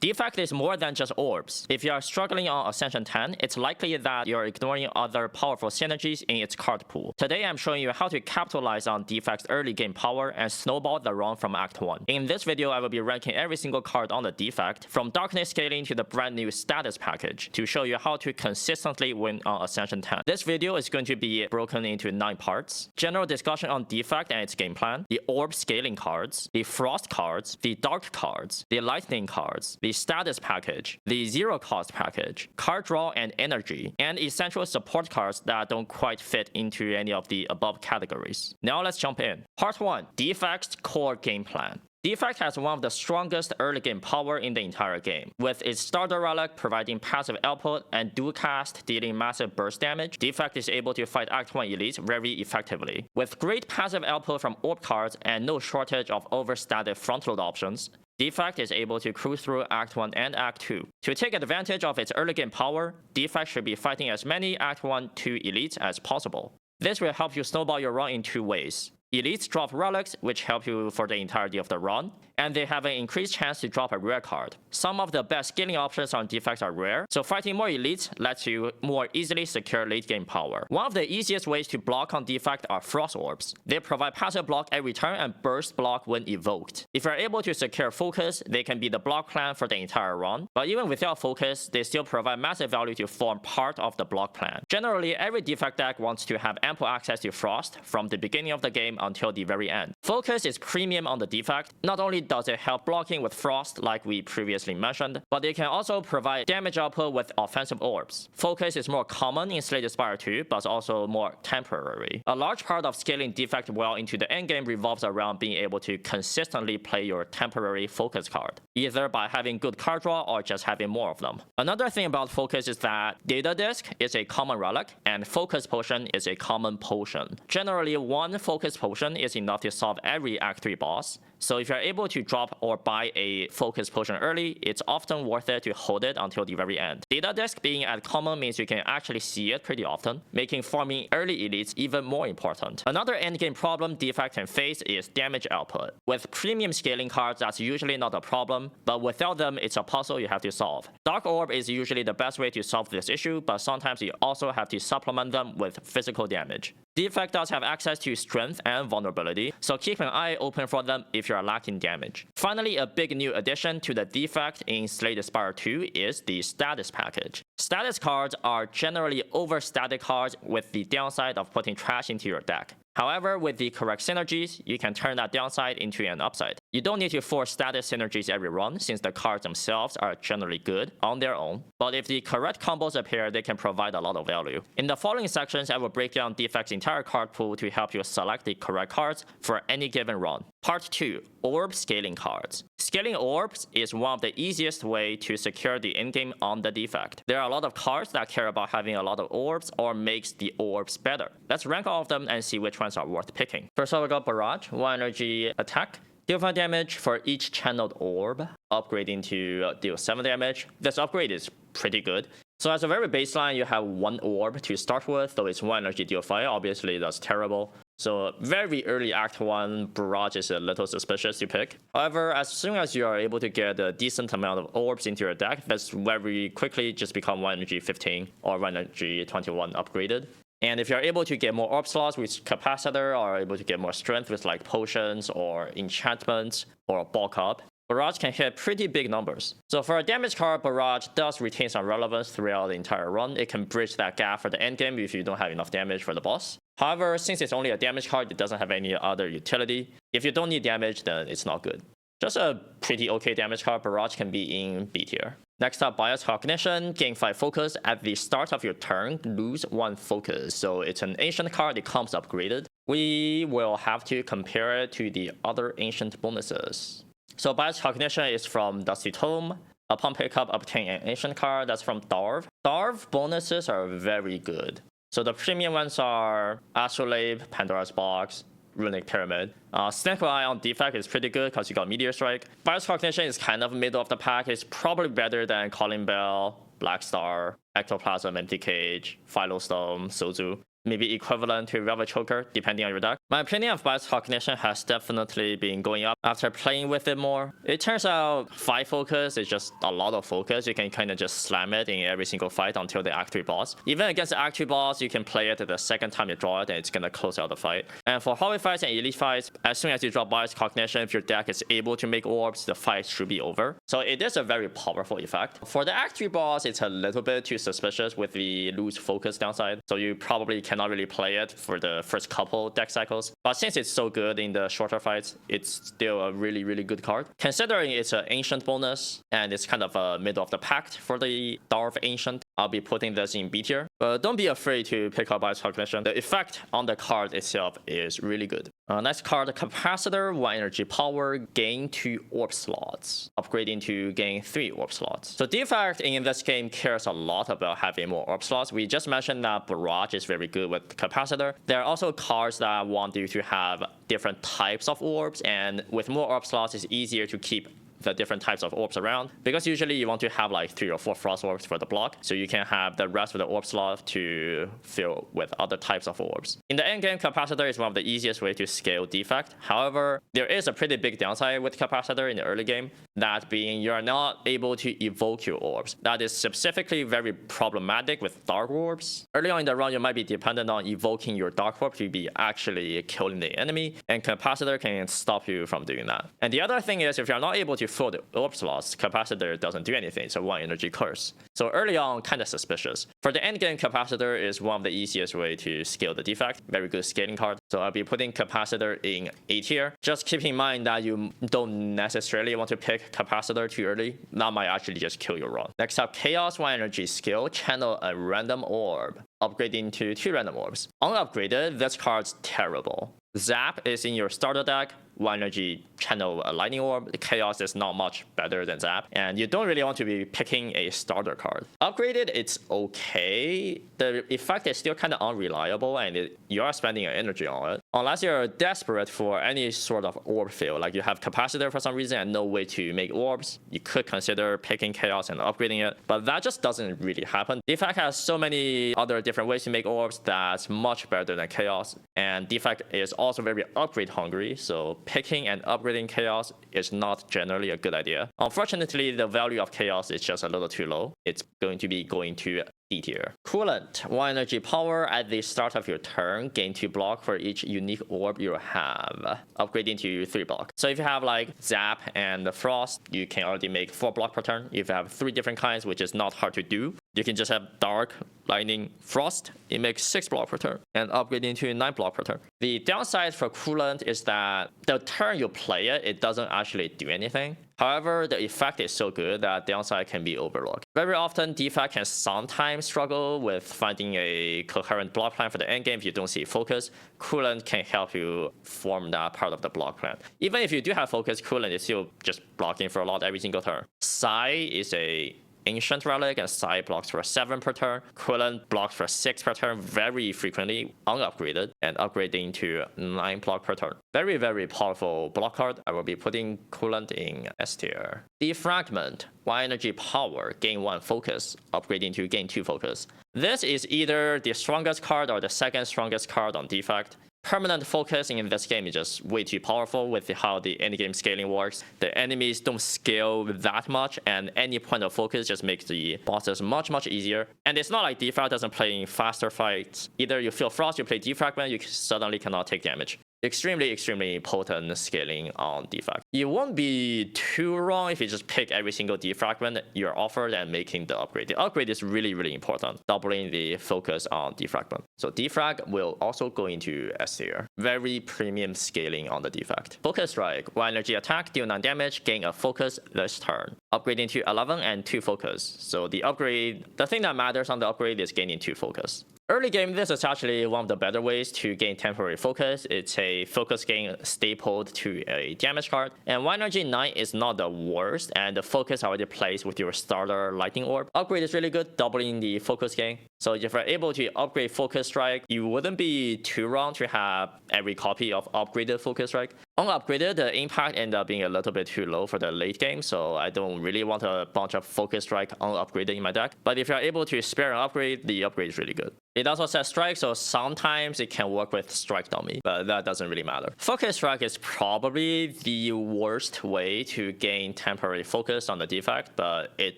Defect is more than just orbs. If you are struggling on Ascension 10, it's likely that you're ignoring other powerful synergies in its card pool. Today I'm showing you how to capitalize on Defect's early game power and snowball the run from Act 1. In this video, I will be ranking every single card on the Defect, from Darkness Scaling to the brand new Status package, to show you how to consistently win on Ascension 10. This video is going to be broken into 9 parts. General discussion on Defect and its game plan, the Orb Scaling cards, the Frost cards, the Dark cards, the Lightning cards, the Status package, the Zero Cost package, card draw and energy, and essential support cards that don't quite fit into any of the above categories. Now let's jump in. Part 1. Defect's core game plan. Defect has one of the strongest early game power in the entire game. With its starter relic providing passive output and dual cast dealing massive burst damage, Defect is able to fight Act 1 elites very effectively. With great passive output from Orb cards and no shortage of overstated front load options, Defect is able to cruise through Act 1 and Act 2. To take advantage of its early game power, Defect should be fighting as many Act 1 to elites as possible. This will help you snowball your run in 2 ways. Elites drop relics, which help you for the entirety of the run, and they have an increased chance to drop a rare card. Some of the best scaling options on Defect are rare, so fighting more elites lets you more easily secure late game power. One of the easiest ways to block on Defect are Frost Orbs. They provide passive block every turn and burst block when evoked. If you're able to secure focus, they can be the block plan for the entire run, but even without focus, they still provide massive value to form part of the block plan. Generally, every Defect deck wants to have ample access to Frost from the beginning of the game until the very end. Focus is premium on the Defect. Not only does it help blocking with Frost like we previously mentioned, but it can also provide damage output with offensive orbs. Focus is more common in Slay the Spire 2, but also more temporary. A large part of scaling Defect well into the endgame revolves around being able to consistently play your temporary focus card, either by having good card draw or just having more of them. Another thing about focus is that Data Disc is a common relic, and Focus Potion is a common potion. Generally, one Focus Potion is enough to solve every Act 3 boss, so if you're able to drop or buy a Focus Potion early, it's often worth it to hold it until the very end. Data Disc being at common means you can actually see it pretty often, making farming early elites even more important. Another endgame problem Defect can face is damage output. With premium scaling cards, that's usually not a problem, but without them, it's a puzzle you have to solve. Dark Orb is usually the best way to solve this issue, but sometimes you also have to supplement them with physical damage. Defect does have access to strength and vulnerability, so keep an eye open for them if you are lacking damage. Finally, a big new addition to the Defect in Slay the Spire 2 is the Status package. Status cards are generally overstatic cards with the downside of putting trash into your deck. However, with the correct synergies, you can turn that downside into an upside. You don't need to force status synergies every run, since the cards themselves are generally good on their own, but if the correct combos appear, they can provide a lot of value. In the following sections, I will break down Defect's entire card pool to help you select the correct cards for any given run. Part 2. Orb Scaling cards. Scaling orbs is one of the easiest way to secure the endgame on the Defect. There are a lot of cards that care about having a lot of orbs or makes the orbs better. Let's rank all of them and see which ones are worth picking. First of all, we got Barrage, 1 energy attack. Deal 5 damage for each channeled orb, upgrading to deal 7 damage. This upgrade is pretty good. So as a very baseline, you have 1 orb to start with, though it's 1 energy deal 5. Obviously, that's terrible. So very early Act 1, Barrage is a little suspicious to pick. However, as soon as you are able to get a decent amount of orbs into your deck, that's very quickly just become 1 energy 15 or 1 energy 21 upgraded. And if you're able to get more orb slots with Capacitor, or able to get more strength with like potions or enchantments or bulk up, Barrage can hit pretty big numbers. So for a damage card, Barrage does retain some relevance throughout the entire run. It can bridge that gap for the endgame if you don't have enough damage for the boss. However, since it's only a damage card, it doesn't have any other utility. If you don't need damage, then it's not good. Just a pretty okay damage card, Barrage can be in B tier. Next up, Bias Cognition. Gain 5 focus. At the start of your turn, lose 1 focus. So it's an ancient card, it comes upgraded. We will have to compare it to the other ancient bonuses. So Bias Cognition is from Dusty Tome. Upon pickup, obtain an ancient card. That's from Darv. Darv bonuses are very good. So the premium ones are Astrolabe, Pandora's Box, Runic Pyramid. Snake Eye on Defect is pretty good because you got Meteor Strike. Bias Cognition is kind of middle of the pack. It's probably better than Calling Bell, Black Star, Ectoplasm, Empty Cage, Philostone, Sozu. Maybe equivalent to Velvet Choker, depending on your deck. My opinion of bias cognition has definitely been going up after playing with it more. It turns out 5 focus is just a lot of focus. You can kind of just slam it in every single fight until the Act 3 boss. Even against the Act 3 boss, you can play it the second time you draw it and it's gonna close out the fight. And for hallway fights and elite fights, as soon as you drop bias cognition, if your deck is able to make orbs, the fight should be over. So it is a very powerful effect. For the Act 3 boss, it's a little bit too suspicious with the loose focus downside. So you probably cannot really play it for the first couple deck cycles. But since it's so good in the shorter fights, it's still a really, really good card. Considering it's an ancient bonus and it's kind of a middle of the pack for the Darth Ancient, I'll be putting this in B tier. But don't be afraid to pick up bias cognition. The effect on the card itself is really good. Next card, Capacitor, 1 energy power, gain 2 orb slots, upgrading to gain 3 orb slots. So Defect in this game cares a lot about having more orb slots. We just mentioned that Barrage is very good with Capacitor. There are also cards that want you to have different types of orbs, and with more orb slots, it's easier to keep the different types of orbs around, because usually you want to have like 3 or 4 frost orbs for the block, so you can have the rest of the orb slot to fill with other types of orbs. In the end game, Capacitor is one of the easiest way to scale Defect. However, there is a pretty big downside with Capacitor in the early game, that being you are not able to evoke your orbs. That is specifically very problematic with Dark Orbs. Early on in the run, you might be dependent on evoking your Dark Orb to be actually killing the enemy, and Capacitor can stop you from doing that. And the other thing is, if you're not able to fill the orb slots, Capacitor doesn't do anything. It's a 1 energy curse. So early on, kind of suspicious. For the end game, Capacitor is one of the easiest way to scale the Defect. Very good scaling card. So I'll be putting Capacitor in A tier. Just keep in mind that you don't necessarily want to pick Capacitor too early. That might actually just kill your run. Next up, Chaos, 1 energy skill, channel a random orb, upgrading to 2 random orbs. Unupgraded, this card's terrible. Zap is in your starter deck, 1 energy channel a lightning orb. Chaos is not much better than Zap, and you don't really want to be picking a starter card. Upgraded, it's okay. The effect is still kind of unreliable, and you are spending your energy on it. Unless you're desperate for any sort of orb fill, like you have Capacitor for some reason and no way to make orbs, you could consider picking Chaos and upgrading it, but that just doesn't really happen. Defect has so many other different ways to make orbs that's much better than Chaos, and Defect is also very upgrade hungry, so picking and upgrading Chaos is not generally a good idea. Unfortunately, the value of Chaos is just a little too low. It's going to be going to D tier. Coolant, 1 energy power at the start of your turn, gain 2 block for each unique orb you have, upgrading to 3 block. So if you have like Zap and Frost, you can already make 4 block per turn. If you have 3 different kinds, which is not hard to do, you can just have Dark, Lightning, Frost. It makes 6 block per turn, and upgrading to 9 block per turn. The downside for Coolant is that the turn you play it, it doesn't actually do anything. However, the effect is so good that downside can be overlooked. Very often, Defect can sometimes struggle with finding a coherent block plan for the endgame if you don't see focus. Coolant can help you form that part of the block plan. Even if you do have focus, Coolant is still just blocking for a lot every single turn. Sai is a Ancient Relic, and Sai blocks for 7 per turn. Coolant blocks for 6 per turn very frequently, unupgraded, and upgrading to 9 block per turn. Very, very powerful block card. I will be putting Coolant in S tier. Defragment, 1 energy power, gain 1 focus, upgrading to gain 2 focus. This is either the strongest card or the second strongest card on Defect. Permanent focusing in this game is just way too powerful with how the endgame scaling works. The enemies don't scale that much, and any point of focus just makes the bosses much, much easier. And it's not like Defect doesn't play in faster fights. Either you feel Frost, you play Defragment, you suddenly cannot take damage. Extremely, extremely potent scaling on Defect. You won't be too wrong if you just pick every single Defragment you're offered and making the upgrade. The upgrade is really, really important, doubling the focus on Defragment. So Defrag will also go into S tier. Very premium scaling on the Defect. Focus Strike, 1 energy attack, deal 9 damage, gain a focus this turn. Upgrading to 11 and 2 focus. So the upgrade, the thing that matters on the upgrade is gaining 2 focus. Early game, this is actually one of the better ways to gain temporary focus. It's a focus gain stapled to a damage card. And 1 energy 9 is not the worst, and the focus already plays with your starter lightning orb. Upgrade is really good, doubling the focus gain. So if you're able to upgrade Focus Strike, you wouldn't be too wrong to have every copy of upgraded Focus Strike. Unupgraded, the impact ended up being a little bit too low for the late game, so I don't really want a bunch of Focus Strike unupgraded in my deck. But if you're able to spare an upgrade, the upgrade is really good. It also says strike, so sometimes it can work with strike dummy, but that doesn't really matter. Focus strike is probably the worst way to gain temporary focus on the defect, but it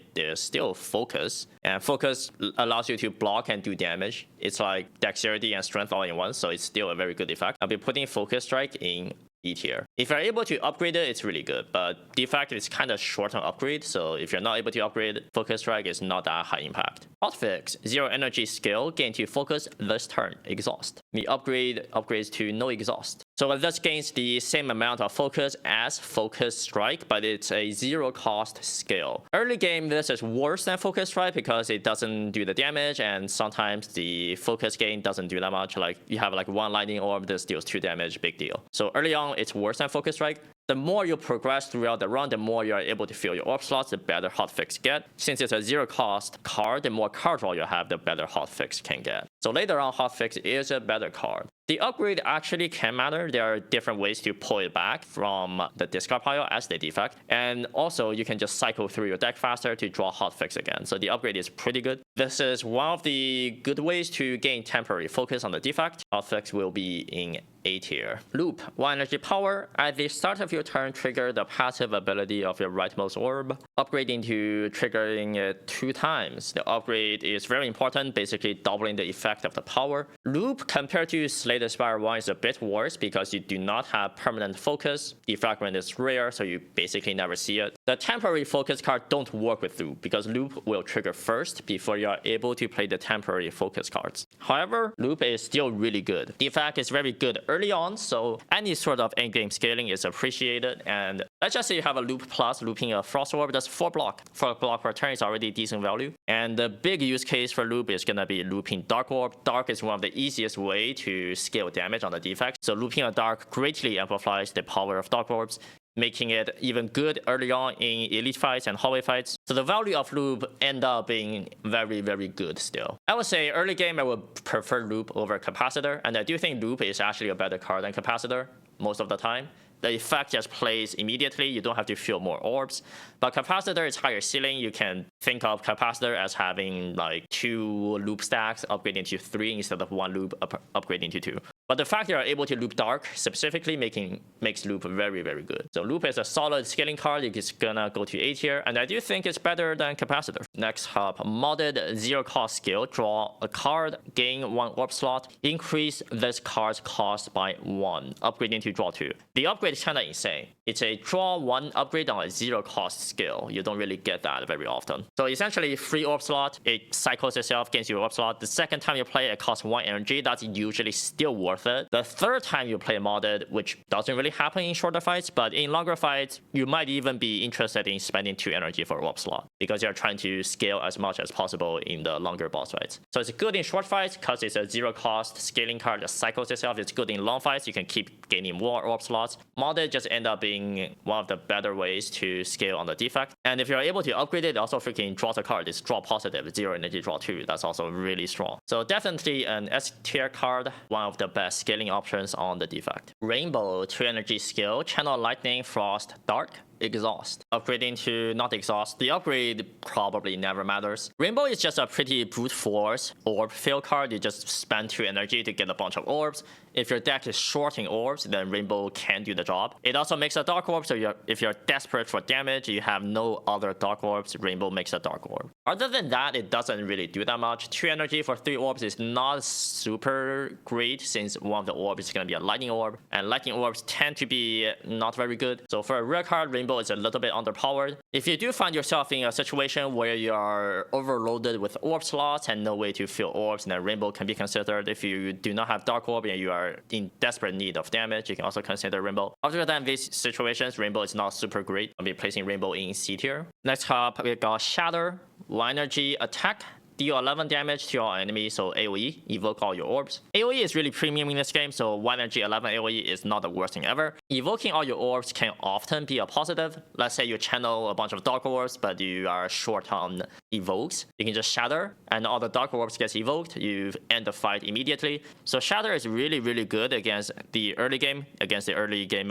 is still focus. And focus allows you to block and do damage. It's like dexterity and strength all in one, so it's still a very good effect. I'll be putting focus strike in E tier. If you're able to upgrade it, it's really good, but Defect is kind of short on upgrade, so if you're not able to upgrade, Focus Strike is not that high impact. Hotfix, 0 energy skill, gain to focus this turn, exhaust. The upgrade upgrades to no exhaust. So this gains the same amount of focus as Focus Strike, but it's a 0 cost skill. Early game, this is worse than Focus Strike because it doesn't do the damage, and sometimes the focus gain doesn't do that much. Like you have like 1 lightning orb, this deals 2 damage, big deal. So early on, it's worse than Focus Strike. The more you progress throughout the run, the more you are able to fill your orb slots, the better hotfix get. Since it's a 0 cost card, the more card draw you have, the better hotfix can get. So later on, hotfix is a better card. The upgrade actually can matter. There are different ways to pull it back from the discard pile as the defect. And also, you can just cycle through your deck faster to draw hotfix again. So the upgrade is pretty good. This is one of the good ways to gain temporary focus on the defect. Hotfix will be in A tier. Loop, 1 energy power. At the start of your turn, trigger the passive ability of your rightmost orb, upgrading to triggering it 2 times. The upgrade is very important, basically doubling the effect of the power. Loop, compared to Slay the Spire 1, is a bit worse because you do not have permanent focus. Defragment is rare, so you basically never see it. The temporary focus card don't work with Loop because Loop will trigger first before you are able to play the temporary focus cards. However, Loop is still really good. Defect is very good early on, so any sort of endgame scaling is appreciated. And let's just say you have a Loop plus looping a Frost Orb, that's 4 block. 4 block per turn is already decent value. And the big use case for Loop is gonna be looping Dark Orb. Dark is one of the easiest way to scale damage on the defect. So looping a Dark greatly amplifies the power of Dark Orbs, making it even good early on in elite fights and hallway fights. So the value of Loop end up being very, very good still. I would say early game I would prefer Loop over Capacitor, and I do think Loop is actually a better card than Capacitor most of the time. The effect just plays immediately, you don't have to fill more orbs. But Capacitor is higher ceiling. You can think of Capacitor as having like 2 loop stacks upgrading to 3 instead of 1 loop upgrading to 2. But the fact you are able to loop Dark specifically makes Loop very, very good. So Loop is a solid scaling card. It's gonna go to A tier, and I do think it's better than Capacitor. Next up, modded 0 cost skill. Draw a card, gain 1 orb slot, increase this card's cost by 1, upgrading to draw 2. The upgrade is kinda insane. It's a draw 1 upgrade on a 0 cost skill. You don't really get that very often. So essentially, free orb slot, it cycles itself, gains your orb slot. The second time you play it costs 1 energy. That's usually still worth it. The third time you play modded, which doesn't really happen in shorter fights, but in longer fights, you might even be interested in spending 2 energy for orb slot because you're trying to scale as much as possible in the longer boss fights. So it's good in short fights because it's a 0 cost scaling card that cycles itself. It's good in long fights. You can keep gaining more orb slots. Modded just end up being one of the better ways to scale on the defect. And if you're able to upgrade it, also freaking draws a card. It's draw positive, 0 energy, draw 2. That's also really strong. So definitely an S tier card, one of the best scaling options on the defect. Rainbow, 2 energy skill, channel lightning, frost, dark, exhaust. Upgrading to not exhaust. The upgrade probably never matters. Rainbow is just a pretty brute force orb fill card. You just spend 2 energy to get a bunch of orbs. If your deck is short in orbs, then Rainbow can do the job. It also makes a Dark Orb, so if you're desperate for damage, you have no other Dark Orbs, Rainbow makes a Dark Orb. Other than that, it doesn't really do that much. 2 energy for 3 orbs is not super great since one of the orbs is going to be a Lightning Orb, and Lightning Orbs tend to be not very good. So for a rare card, Rainbow is a little bit underpowered. If you do find yourself in a situation where you are overloaded with orb slots and no way to fill orbs, then Rainbow can be considered. If you do not have Dark Orb and you are in desperate need of damage, you can also consider Rainbow. Other than these situations, Rainbow is not super great. I'll be placing Rainbow in C tier. Next up, we got Shatter, 1 energy attack, deal 11 damage to your enemy, so AoE, evoke all your orbs. AoE is really premium in this game, so 1 energy 11 AoE is not the worst thing ever. Evoking all your orbs can often be a positive. Let's say you channel a bunch of Dark Orbs, but you are short on evokes. You can just Shatter, and all the Dark Orbs gets evoked. You end the fight immediately. So Shatter is really, really good against the early game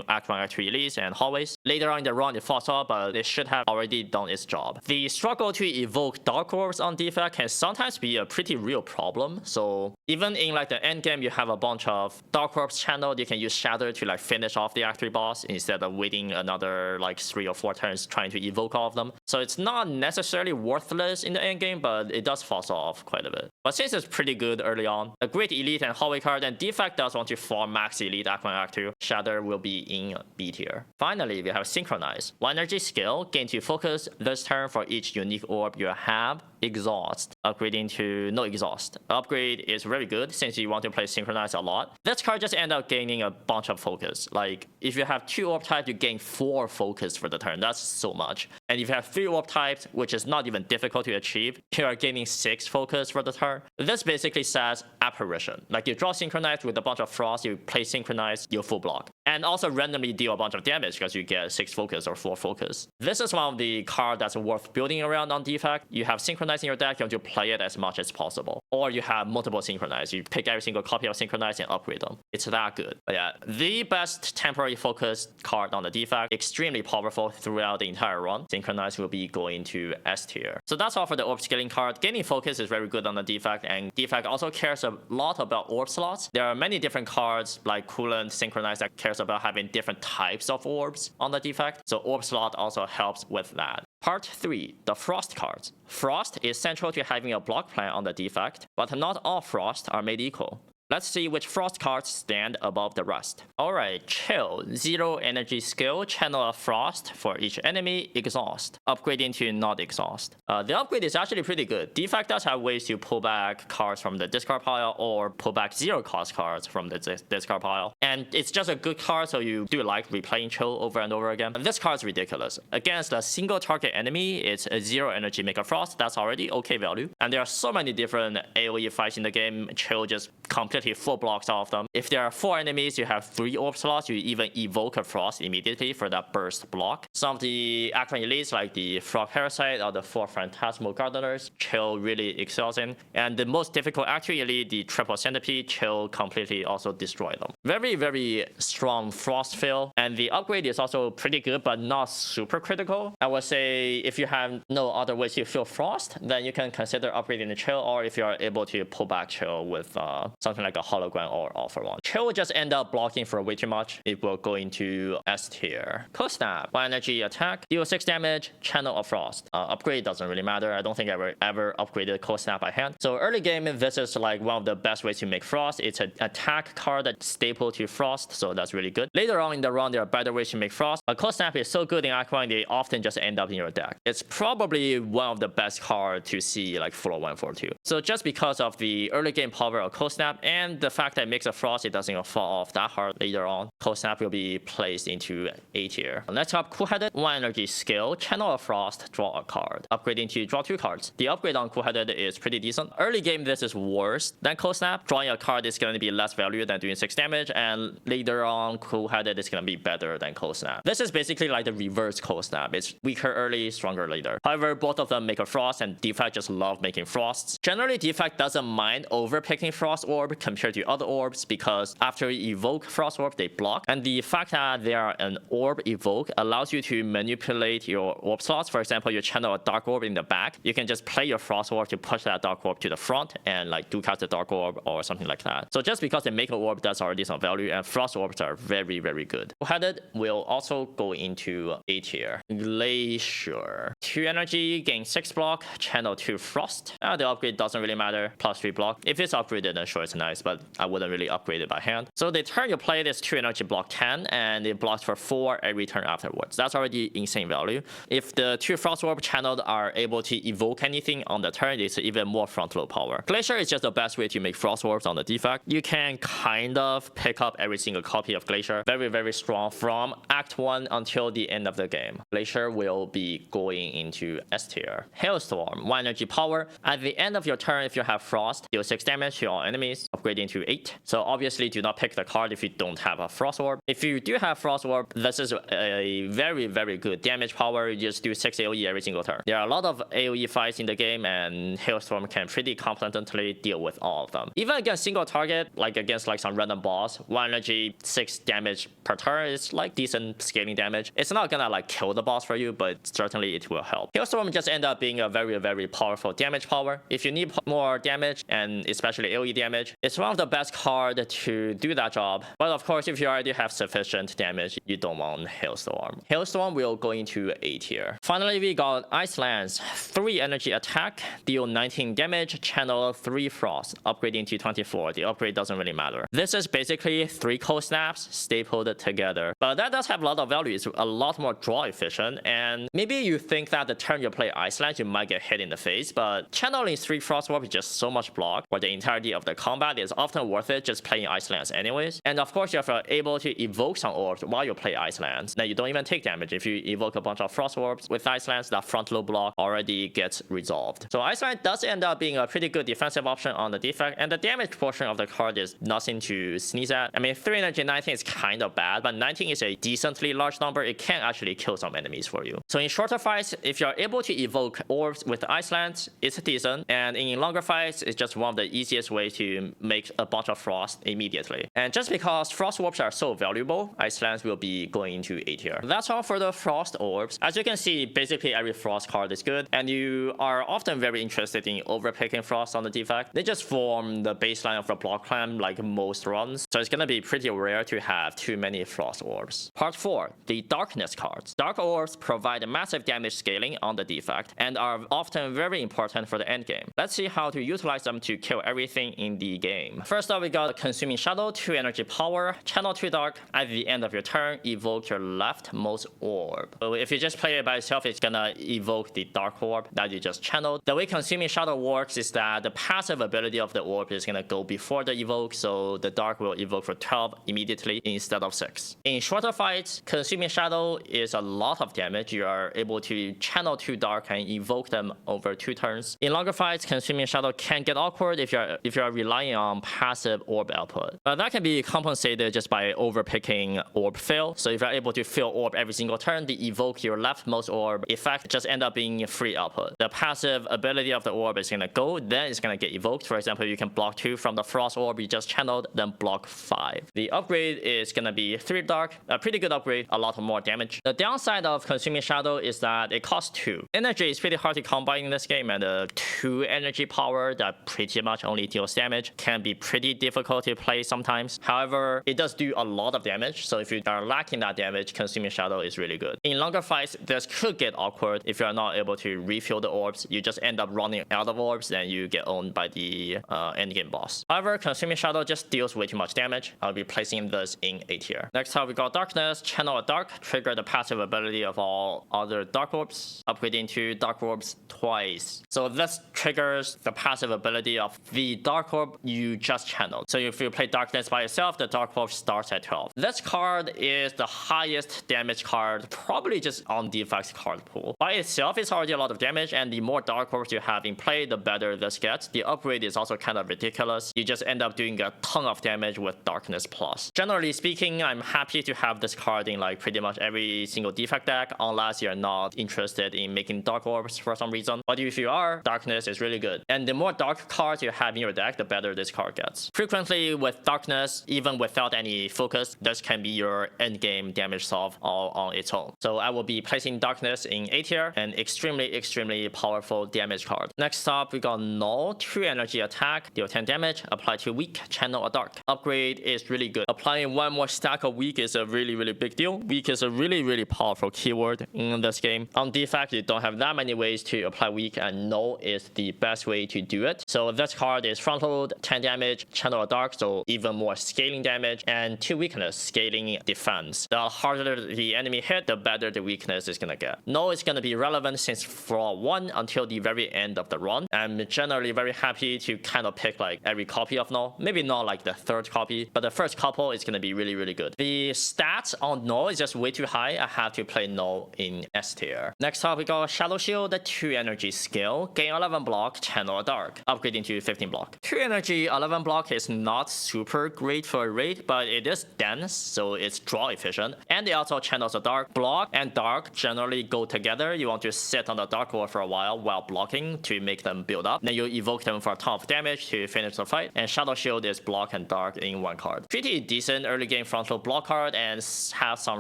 Act 1, Act 3 elites and hallways. Later on in the run, it falls off, but it should have already done its job. The struggle to evoke Dark Orbs on defect can sometimes be a pretty real problem. So even in like the end game, you have a bunch of Dark Orbs channeled, you can use Shatter to like finish off the Act 3 boss instead of waiting another like 3 or 4 turns trying to evoke all of them. So it's not necessarily worthless in the end game, but it does fall off quite a bit. But since it's pretty good early on, a great elite and hallway card, and Defect does want to farm max elite Act 1 Act 2, Shatter will be in B tier. Finally, we have Synchronize. 1 energy skill, gain 2 focus this turn for each unique orb you have. Exhaust, upgrading to no exhaust. Upgrade is very good since you want to play Synchronize a lot. This card just end up gaining a bunch of focus. Like if you have 2 orb types, you gain 4 focus for the turn. That's so much. And if you have 3 orb types, which is not even difficult to achieve, you are gaining 6 focus for the turn. This basically says Apparition. Like you draw Synchronize with a bunch of Frost, you play Synchronize, you full block. And also randomly deal a bunch of damage because you get 6 focus or 4 focus. This is one of the cards that's worth building around on Defect. You have Synchronize in your deck, you want to play it as much as possible. Or you have multiple Synchronize. You pick every single copy of Synchronize and upgrade them. It's that good. But yeah, the best temporary focus card on the Defect. Extremely powerful throughout the entire run. Synchronize will be going to S tier. So that's all for the Orb Scaling card. Gaining focus is very good on the Defect, and Defect also cares a lot about Orb slots. There are many different cards like Coolant, Synchronize that cares about having different types of orbs on the Defect. So Orb slot also helps with that. Part 3, the Frost cards. Frost is central to having a block plan on the Defect, but not all Frost are made equal. Let's see which Frost cards stand above the rest. Alright, Chill. 0 energy skill, channel a Frost for each enemy, exhaust. Upgrading to not exhaust. The upgrade is actually pretty good. Defect does have ways to pull back cards from the discard pile or pull back 0 cost cards from the discard pile. And it's just a good card, so you do like replaying Chill over and over again. This card's ridiculous. Against a single target enemy, it's a 0 energy make a Frost. That's already okay value. And there are so many different AoE fights in the game. Chill just completely full blocks all of them. If there are 4 enemies, you have 3 orb slots, you even evoke a Frost immediately for that burst block. Some of the Act 1 elites like the Frog Parasite or the 4 Phantasmal Gardeners, Chill really excels in. And the most difficult Act 2 elite, the Triple Centipede, Chill completely also destroy them. Very, very strong Frost feel, and the upgrade is also pretty good but not super critical. I would say if you have no other ways to feel Frost, then you can consider upgrading the Chill, or if you are able to pull back Chill with something like a hologram or all for one. Chill will just end up blocking for way too much. It will go into S tier. Cold Snap. 1 energy attack, deal 6 damage, channel a Frost. Upgrade doesn't really matter. I don't think I ever upgraded Cold Snap by hand. So early game, this is like one of the best ways to make Frost. It's an attack card that's staple to Frost, so that's really good. Later on in the run, there are better ways to make Frost. A Cold Snap is so good in Act 1, they often just end up in your deck. It's probably one of the best cards to see like full 1-4-2. So just because of the early game power of Cold Snap and the fact that it makes a Frost, it doesn't fall off that hard later on, Cold Snap will be placed into A tier. Next up, Cool-Headed. 1 energy skill, channel a Frost, draw a card. Upgrading to draw 2 cards. The upgrade on Cool-Headed is pretty decent. Early game, this is worse than Cold Snap. Drawing a card is going to be less value than doing 6 damage, and later on, Cool-Headed is going to be better than Cold Snap. This is basically like the reverse Cold Snap. It's weaker early, stronger later. However, both of them make a Frost, and Defect just love making Frosts. Generally, Defect doesn't mind overpicking Frost Orb compared to other orbs, because after you evoke Frost Orb, they block. And the fact that they are an Orb evoke allows you to manipulate your Orb slots. For example, you channel a Dark Orb in the back, you can just play your Frost Orb to push that Dark Orb to the front and like do cast the Dark Orb or something like that. So just because they make an Orb, that's already some value, and Frost Orbs are very, very good. Cool-Headed will also go into A tier. Glacier. 2 energy, gain 6 block, channel 2 Frost. The upgrade doesn't really matter, +3 block. If it's upgraded, then sure, it's nice, but I wouldn't really upgrade it by hand. So the turn you play this 2 energy block 10, and it blocks for 4 every turn afterwards. That's already insane value. If the 2 Frost Orb channeled are able to evoke anything on the turn, it's even more front load power. Glacier is just the best way to make Frost Orbs on the Defect. You can kind of pick up every single copy of Glacier. Very, very strong from Act 1 until the end of the game. Glacier will be going into S tier. Hailstorm. 1 energy power. At the end of your turn, if you have Frost, deal 6 damage to all enemies, upgrading to 8. So obviously do not pick the card if you don't have a Frost Orb. If you do have Frost Orb, this is a very, very good damage power. You just do 6 AoE every single turn. There are a lot of AoE fights in the game, and Hailstorm can pretty competently deal with all of them. Even against single target, like against like some random boss, 1 energy 6 damage per turn is like decent scaling damage. It's not gonna like kill the boss for you, but certainly it will help. Hailstorm just end up being a very powerful damage power. If you need more damage, and especially AoE damage, it's one of the best cards to do that job. But of course, if you already have sufficient damage, you don't want Hailstorm. Hailstorm will go into A tier. Finally, we got Ice Lance. 3 energy attack, deal 19 damage, channel 3 frost, upgrading to 24. The upgrade doesn't really matter. This is basically 3 cold snaps stapled together. But that does have a lot of value. It's a lot more draw efficient, and maybe you think that the turn you play Ice Lance, you might get hit in the face, but channeling 3 frost orb is just so much block for the entirety of the combat. Is often worth it just playing Ice Lance anyways. And of course, if you're able to evoke some orbs while you play Ice Lance, then you don't even take damage. If you evoke a bunch of frost orbs with Ice Lance, that front low block already gets resolved. So Ice Lance does end up being a pretty good defensive option on the Defect, and the damage portion of the card is nothing to sneeze at. I mean, 3 energy 19 is kind of bad, but 19 is a decently large number. It can actually kill some enemies for you. So in shorter fights, if you're able to evoke orbs with Ice Lance, it's decent, and in longer fights, it's just one of the easiest ways to make a bunch of frost immediately. And just because frost orbs are so valuable, Ice Lance will be going into A tier. That's all for the frost orbs. As you can see, basically every frost card is good, and you are often very interested in overpicking frost on the Defect. They just form the baseline of the block clamp like most runs, so it's gonna be pretty rare to have too many frost orbs. Part 4, the darkness cards. Dark orbs provide massive damage scaling on the Defect and are often very important for the endgame. Let's see how to utilize them to kill everything in the game. First up, we got Consuming Shadow, 2 energy power, channel 2 dark. At the end of your turn, evoke your leftmost orb. So if you just play it by itself, it's gonna evoke the dark orb that you just channeled. The way Consuming Shadow works is that the passive ability of the orb is gonna go before the evoke, so the dark will evoke for 12 immediately instead of 6. In shorter fights, Consuming Shadow is a lot of damage. You are able to channel 2 dark and evoke them over 2 turns. In longer fights, Consuming Shadow can get awkward if you're relying on passive orb output. But that can be compensated just by overpicking orb fill. So if you're able to fill orb every single turn, the evoke your leftmost orb effect just end up being free output. The passive ability of the orb is gonna go, then it's gonna get evoked. For example, you can block 2 from the frost orb you just channeled, then block 5. The upgrade is gonna be 3 dark, a pretty good upgrade, a lot more damage. The downside of Consuming Shadow is that it costs 2. Energy is pretty hard to combine in this game, and the 2 energy power that pretty much only deals damage can be pretty difficult to play sometimes. However, it does do a lot of damage, so if you are lacking that damage, Consuming Shadow is really good. In longer fights, this could get awkward if you are not able to refill the orbs. You just end up running out of orbs, and you get owned by the endgame boss. However, Consuming Shadow just deals way too much damage. I'll be placing this in A tier. Next up, we got Darkness, channel a dark, trigger the passive ability of all other dark orbs, upgrading to dark orbs twice. So this triggers the passive ability of the dark orb you just channeled. So if you play Darkness by yourself, the dark orb starts at 12. This card is the highest damage card, probably just on Defect's card pool. By itself, it's already a lot of damage, and the more dark orbs you have in play, the better this gets. The upgrade is also kind of ridiculous. You just end up doing a ton of damage with Darkness Plus. Generally speaking, I'm happy to have this card in like pretty much every single Defect deck, unless you're not interested in making dark orbs for some reason. But if you are, Darkness is really good. And the more dark cards you have in your deck, the better this card gets. Frequently with Darkness, even without any focus, this can be your endgame damage solve all on its own. So I will be placing Darkness in A tier, an extremely powerful damage card. Next up, we got Null, 2 energy attack, deal 10 damage, apply to weak, channel a dark. Upgrade is really good. Applying 1 more stack of weak is a really big deal. Weak is a really powerful keyword in this game. On Defect, you don't have that many ways to apply weak, and Null is the best way to do it. So this card is front load, 10 damage, channel a dark, so even more scaling damage, and 2 weakness, scaling defense. The harder the enemy hit, the better the weakness is gonna get. Null is gonna be relevant since for 1 until the very end of the run. I'm generally very happy to kind of pick like every copy of Null. Maybe not like the 3rd copy, but the first couple is gonna be really good. The stats on Null is just way too high. I have to play Null in S tier. Next up, we got Shadow Shield, 2 energy skill, gain 11 block, channel a dark, upgrading to 15 block. 2 energy, 11 block is not super great for a raid, but it is dense, so it's draw efficient. And it also channels a dark. Block and dark generally go together. You want to sit on the dark wall for a while blocking to make them build up. Then you evoke them for a ton of damage to finish the fight. And Shadow Shield is block and dark in 1 card. Pretty decent early game front load block card and have some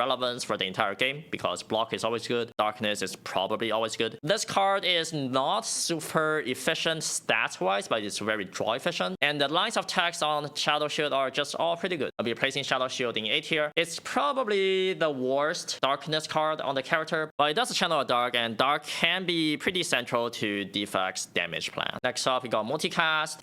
relevance for the entire game, because block is always good, darkness is probably always good. This card is not super efficient stats-wise, but it's very draw efficient. And the lines of text on Shadow Shield are just all pretty good. I'll be placing Shadow Shield in A tier. It's probably the worst darkness card on the character, but it does channel a dark, and dark can be pretty central to Defect's damage plan. Next up, we got Multicast.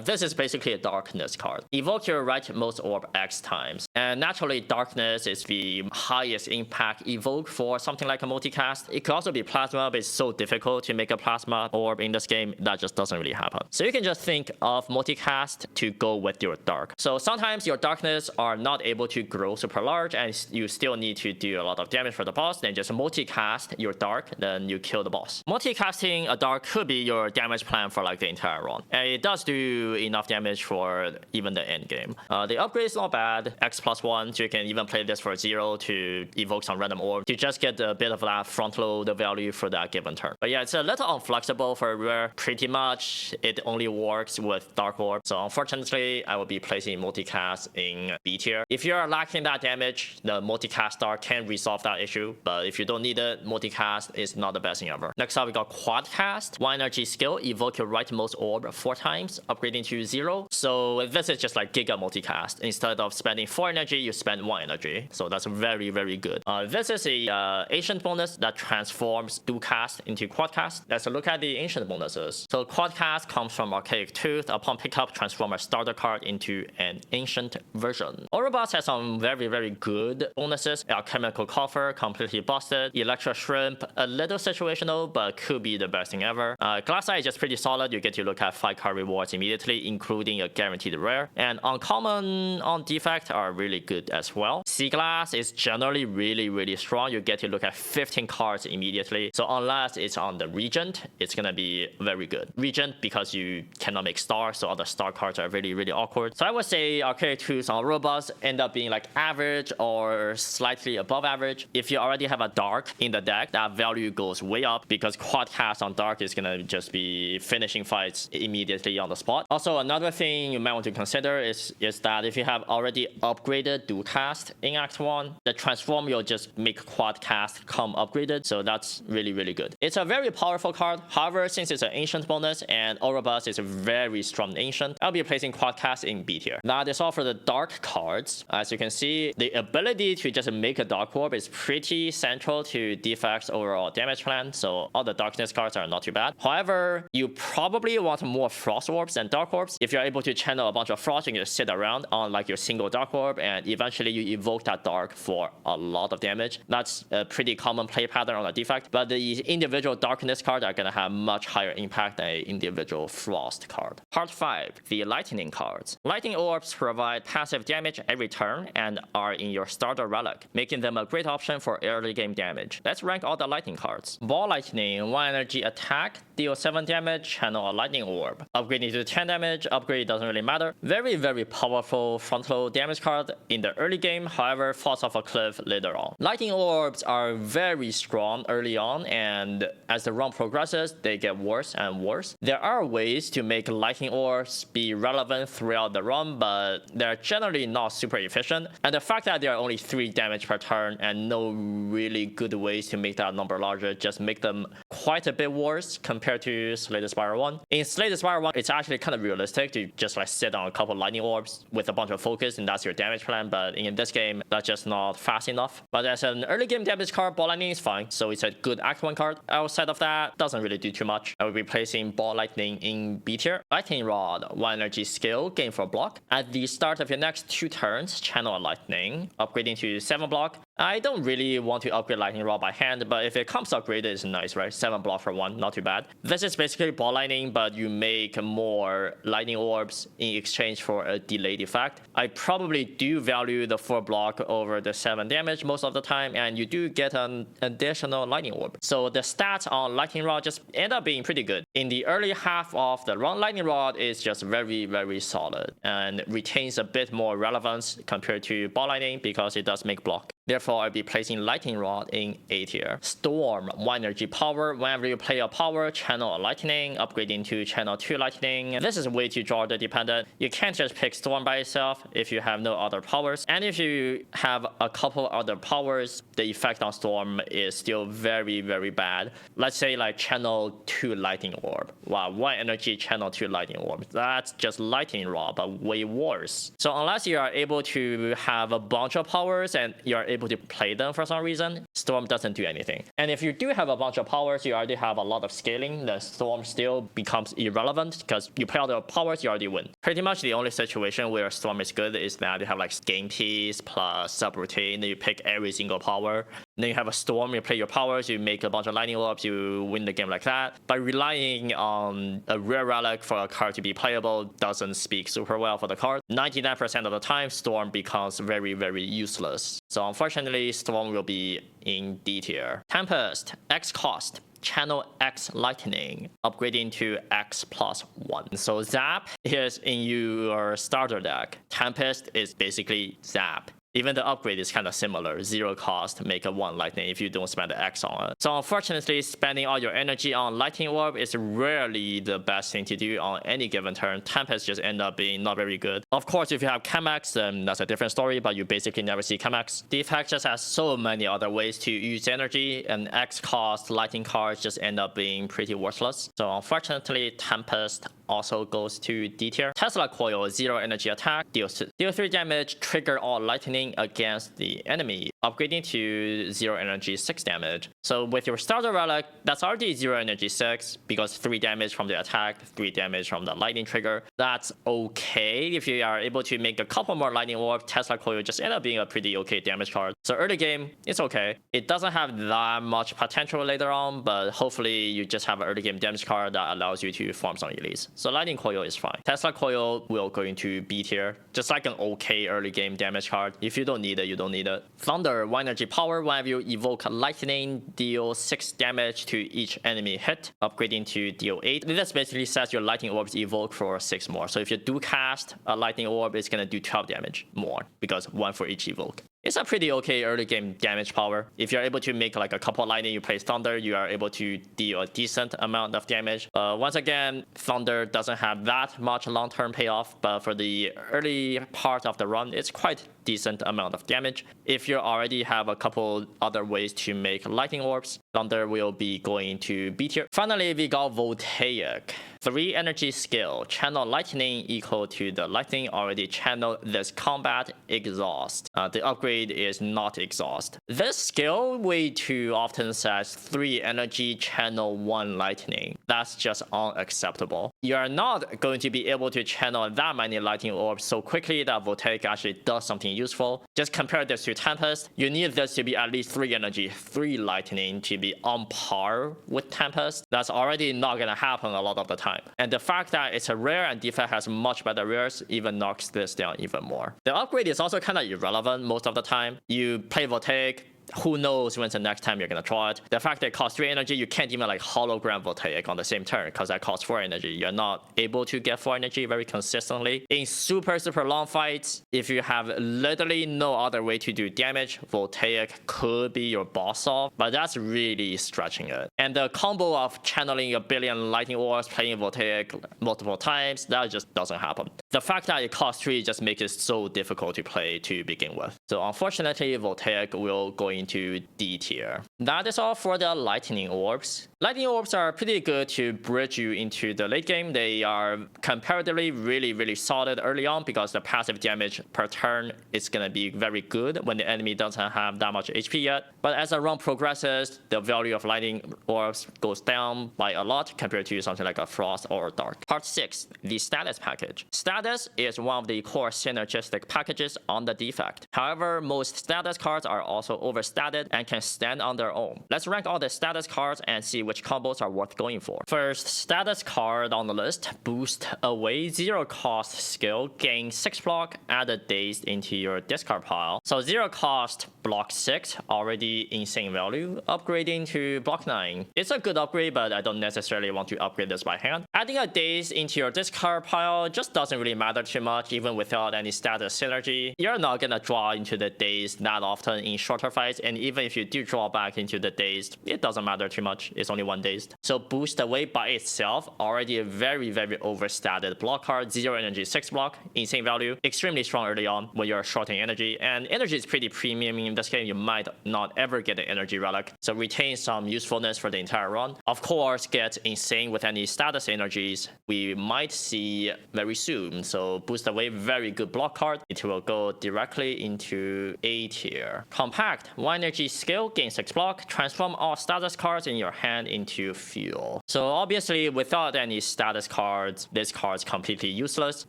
This is basically a darkness card. Evoke your rightmost orb X times. And naturally, darkness is the highest impact evoke for something like a multicast. It could also be plasma, but it's so difficult to make a plasma orb in this game that just doesn't really happen. So you can just think of multicast to go with your dark. So sometimes your darkness are not able to grow super large and you still need to do a lot of damage for the boss, then just multicast your dark, then you kill the boss. Multicasting a dark could be your damage plan for like the entire run. And it does do enough damage for even the end game. The upgrade is not bad. X+1, so you can even play this for 0 to evoke some random orb to just get a bit of that front load value for that given turn. But yeah, it's a little unflexible for rare. Pretty much it only works with Dark Orb. So unfortunately, I will be placing multicast in B tier. If you're lacking that damage, the multicast dark can resolve that issue. But if you don't need it, multicast is not the best thing ever. Next up, we got Quadcast. 1 energy skill, evoke your rightmost orb 4 times, upgrading to 0. So this is just like Giga Multicast. Instead of spending 4 energy, you spend 1 energy. So that's very, very good. This is a ancient bonus that transforms Ducast into Quadcast. Let's look at the ancient bonuses. So Quadcast comes from Archaic Tooth. Upon pickup, transform a starter card into an ancient version. Orbs has some very, very good bonuses. Alchemical Coffer, completely busted. Electro Shrimp, a little situational, but could be the best thing ever. Glass Eye is just pretty solid. You get to look at 5 card rewards immediately, including a guaranteed rare. And uncommon on Defect are really good as well. Sea Glass is generally really, really strong. You get to look at 15 cards immediately. So unless it's on the Regent, it's gonna be very good. Regent, because you cannot make star, so other star cards are really, really awkward. So I would say Archaic Tools on Robust end up being like average or slightly above average. If you already have a dark in the deck, that value goes way up because Quadcast on dark is gonna just be finishing fights immediately on the spot. Also, another thing you might want to consider is that if you have already upgraded Ducast in Act 1, the transform will just make Quadcast come upgraded, so that's really, really good. It's a very powerful card. However, since it's an ancient bonus and Orbs is a very strong ancient, I'll be placing Quadcast in B tier. That is all for the dark cards. As you can see, the ability to just make a dark orb is pretty central to Defect's overall damage plan, so all the darkness cards are not too bad. However, you probably want more frost orbs than dark orbs. If you're able to channel a bunch of frost, you can just sit around on like your single dark orb and eventually you evoke that dark for a lot of damage. That's a pretty common play pattern on a Defect, but the individual darkness cards are gonna have much higher impact than an individual frost card. Part 5, the lightning cards. Lightning orbs provide passive damage every turn and are in your starter relic, making them a great option for early game damage. Let's rank all the lightning cards. Ball Lightning, 1 energy attack, deal 7 damage, channel a lightning orb. Upgrading to 10 damage, upgrade doesn't really matter. Very, very powerful frontal damage card in the early game, however, falls off a cliff later on. Lightning orbs are very strong early on, and as the run progresses, they get worse and worse. There are ways to make lightning orbs be relevant throughout the run, but they're generally not super efficient. And the fact that there are only 3 damage per turn and no really good ways to make that number larger just make them quite a bit worse compared to Slay the Spire 1. In Slay the Spire 1, it's actually kind of realistic to just like sit on a couple lightning orbs with a bunch of focus and that's your damage plan, but in this game, that's just not fast enough. But as an early game damage card, Ball Lightning is fine, so it's a good Act 1 card. Outside of that, doesn't really do too much. I will be placing Ball Lightning in B tier. Lightning Rod, 1 energy skill, gain for block. At the start of your next 2 turns, channel a lightning, upgrading to 7 block. I don't really want to upgrade Lightning Rod by hand, but if it comes upgraded, it's nice, right? 7 block for 1, not too bad. This is basically Ball Lightning, but you make more lightning orbs in exchange for a delayed effect. I probably do value the 4 block over the 7 damage most of the time, and you do get an additional lightning orb. So the stats on Lightning Rod just end up being pretty good. In the early half of the run, Lightning Rod is just very, very solid and retains a bit more relevance compared to Ball Lightning because it does make block. There are default, I'll be placing Lightning Rod in A tier. Storm, 1 energy power. Whenever you play a power, channel a lightning, upgrading to channel 2 lightning. This is way too Jordan dependent. You can't just pick Storm by itself if you have no other powers. And if you have a couple other powers, the effect on Storm is still very, very bad. Let's say like channel 2 lightning orb. Wow, 1 energy channel 2 lightning orb. That's just lightning rod, but way worse. So unless you are able to have a bunch of powers and you are able to play them for some reason, Storm doesn't do anything. And if you do have a bunch of powers, you already have a lot of scaling, then Storm still becomes irrelevant because you play all the powers, you already win. Pretty much the only situation where Storm is good is that you have like Game Piece plus Subroutine, then you pick every single power. Then you have a Storm, you play your powers, you make a bunch of lightning orbs, you win the game like that. But relying on a rare relic for a card to be playable doesn't speak super well for the card. 99% of the time, Storm becomes very, very useless. So unfortunately, Storm will be in D tier. Tempest, X cost. Channel X Lightning, upgrading to X plus 1. So Zap is in your starter deck. Tempest is basically Zap. Even the upgrade is kind of similar, 0 cost, make a 1 lightning if you don't spend the X on it. So unfortunately, spending all your energy on Lightning Orb is rarely the best thing to do on any given turn. Tempest just end up being not very good. Of course, if you have Chemex, then that's a different story, but you basically never see Chemex. Defect just has so many other ways to use energy, and X cost Lightning cards just end up being pretty worthless. So unfortunately, Tempest also goes to D tier. Tesla Coil, 0 energy attack, deal 3 damage, trigger all lightning against the enemy, upgrading to 0 energy 6 damage. So with your starter relic, that's already 0 energy 6 because 3 damage from the attack, 3 damage from the lightning trigger. That's okay. If you are able to make a couple more lightning orb, Tesla Coil just end up being a pretty okay damage card. So early game, it's okay. It doesn't have that much potential later on, but hopefully you just have an early game damage card that allows you to farm some elites. So Lightning Coil is fine. Tesla Coil will go into B tier, just like an okay early game damage card. If you don't need it, you don't need it. Thunder, 1 energy power. Whenever you evoke lightning, deal 6 damage to each enemy hit, upgrading to deal 8. This basically says your lightning orbs evoke for 6 more. So if you do cast a lightning orb, it's gonna do 12 damage more because 1 for each evoke. It's a pretty okay early game damage power. If you're able to make like a couple lightning, you play Thunder, you are able to deal a decent amount of damage. Once again, Thunder doesn't have that much long-term payoff, but for the early part of the run, it's quite decent amount of damage. If you already have a couple other ways to make lightning orbs, Thunder will be going to B tier. Finally, we got Voltaic. 3 energy skill, channel lightning equal to the lightning already channeled this combat exhaust. The upgrade is not exhaust. This skill way too often says 3 energy channel 1 lightning. That's just unacceptable. You are not going to be able to channel that many lightning orbs so quickly that Voltaic actually does something useful. Just compare this to Tempest. You need this to be at least 3 energy, 3 lightning to be on par with Tempest. That's already not gonna happen a lot of the time. And the fact that it's a rare and Defect has much better rares even knocks this down even more. The upgrade is also kind of irrelevant most of the time. You play Voltaic, who knows when's the next time you're gonna try it. The fact that it costs 3 energy, you can't even like hologram Voltaic on the same turn because that costs 4 energy. You're not able to get 4 energy very consistently. In super long fights, if you have literally no other way to do damage, Voltaic could be your boss off, but that's really stretching it. And the combo of channeling a billion lightning orbs, playing Voltaic multiple times, that just doesn't happen. The fact that it costs 3 just makes it so difficult to play to begin with. So unfortunately, Voltaic will go into D tier. That is all for the lightning orbs. Lightning orbs are pretty good to bridge you into the late game. They are comparatively really solid early on because the passive damage per turn is gonna be very good when the enemy doesn't have that much HP yet. But as the run progresses, the value of lightning orbs goes down by a lot compared to something like a Frost or Dark. Part 6, the status package. Status is one of the core synergistic packages on the Defect. However, most status cards are also overstated overstated and can stand on their own. Let's rank all the status cards and see which combos are worth going for. First status card on the list, Boost Away 0 cost skill, gain 6 block, add a Dazed into your discard pile. So 0 cost, block 6, already insane value. Upgrading to block 9. It's a good upgrade, but I don't necessarily want to upgrade this by hand. Adding a Dazed into your discard pile just doesn't really matter too much, even without any status synergy. You're not gonna draw into the Dazed that often in shorter fights, and even if you do draw back into the Dazed, it doesn't matter too much. It's only one Dazed. So Boost Away by itself, already a very overstated block card. 0 energy, 6 block, insane value, extremely strong early on when you're shorting energy, and energy is pretty premium in this game. You might not ever get an energy relic, so retain some usefulness for the entire run. Of course, get insane with any status energies we might see very soon. So Boost Away, very good block card. It will go directly into A tier. Compact, 1 energy skill, gain 6 block, transform all status cards in your hand into fuel. So obviously without any status cards, this card's completely useless.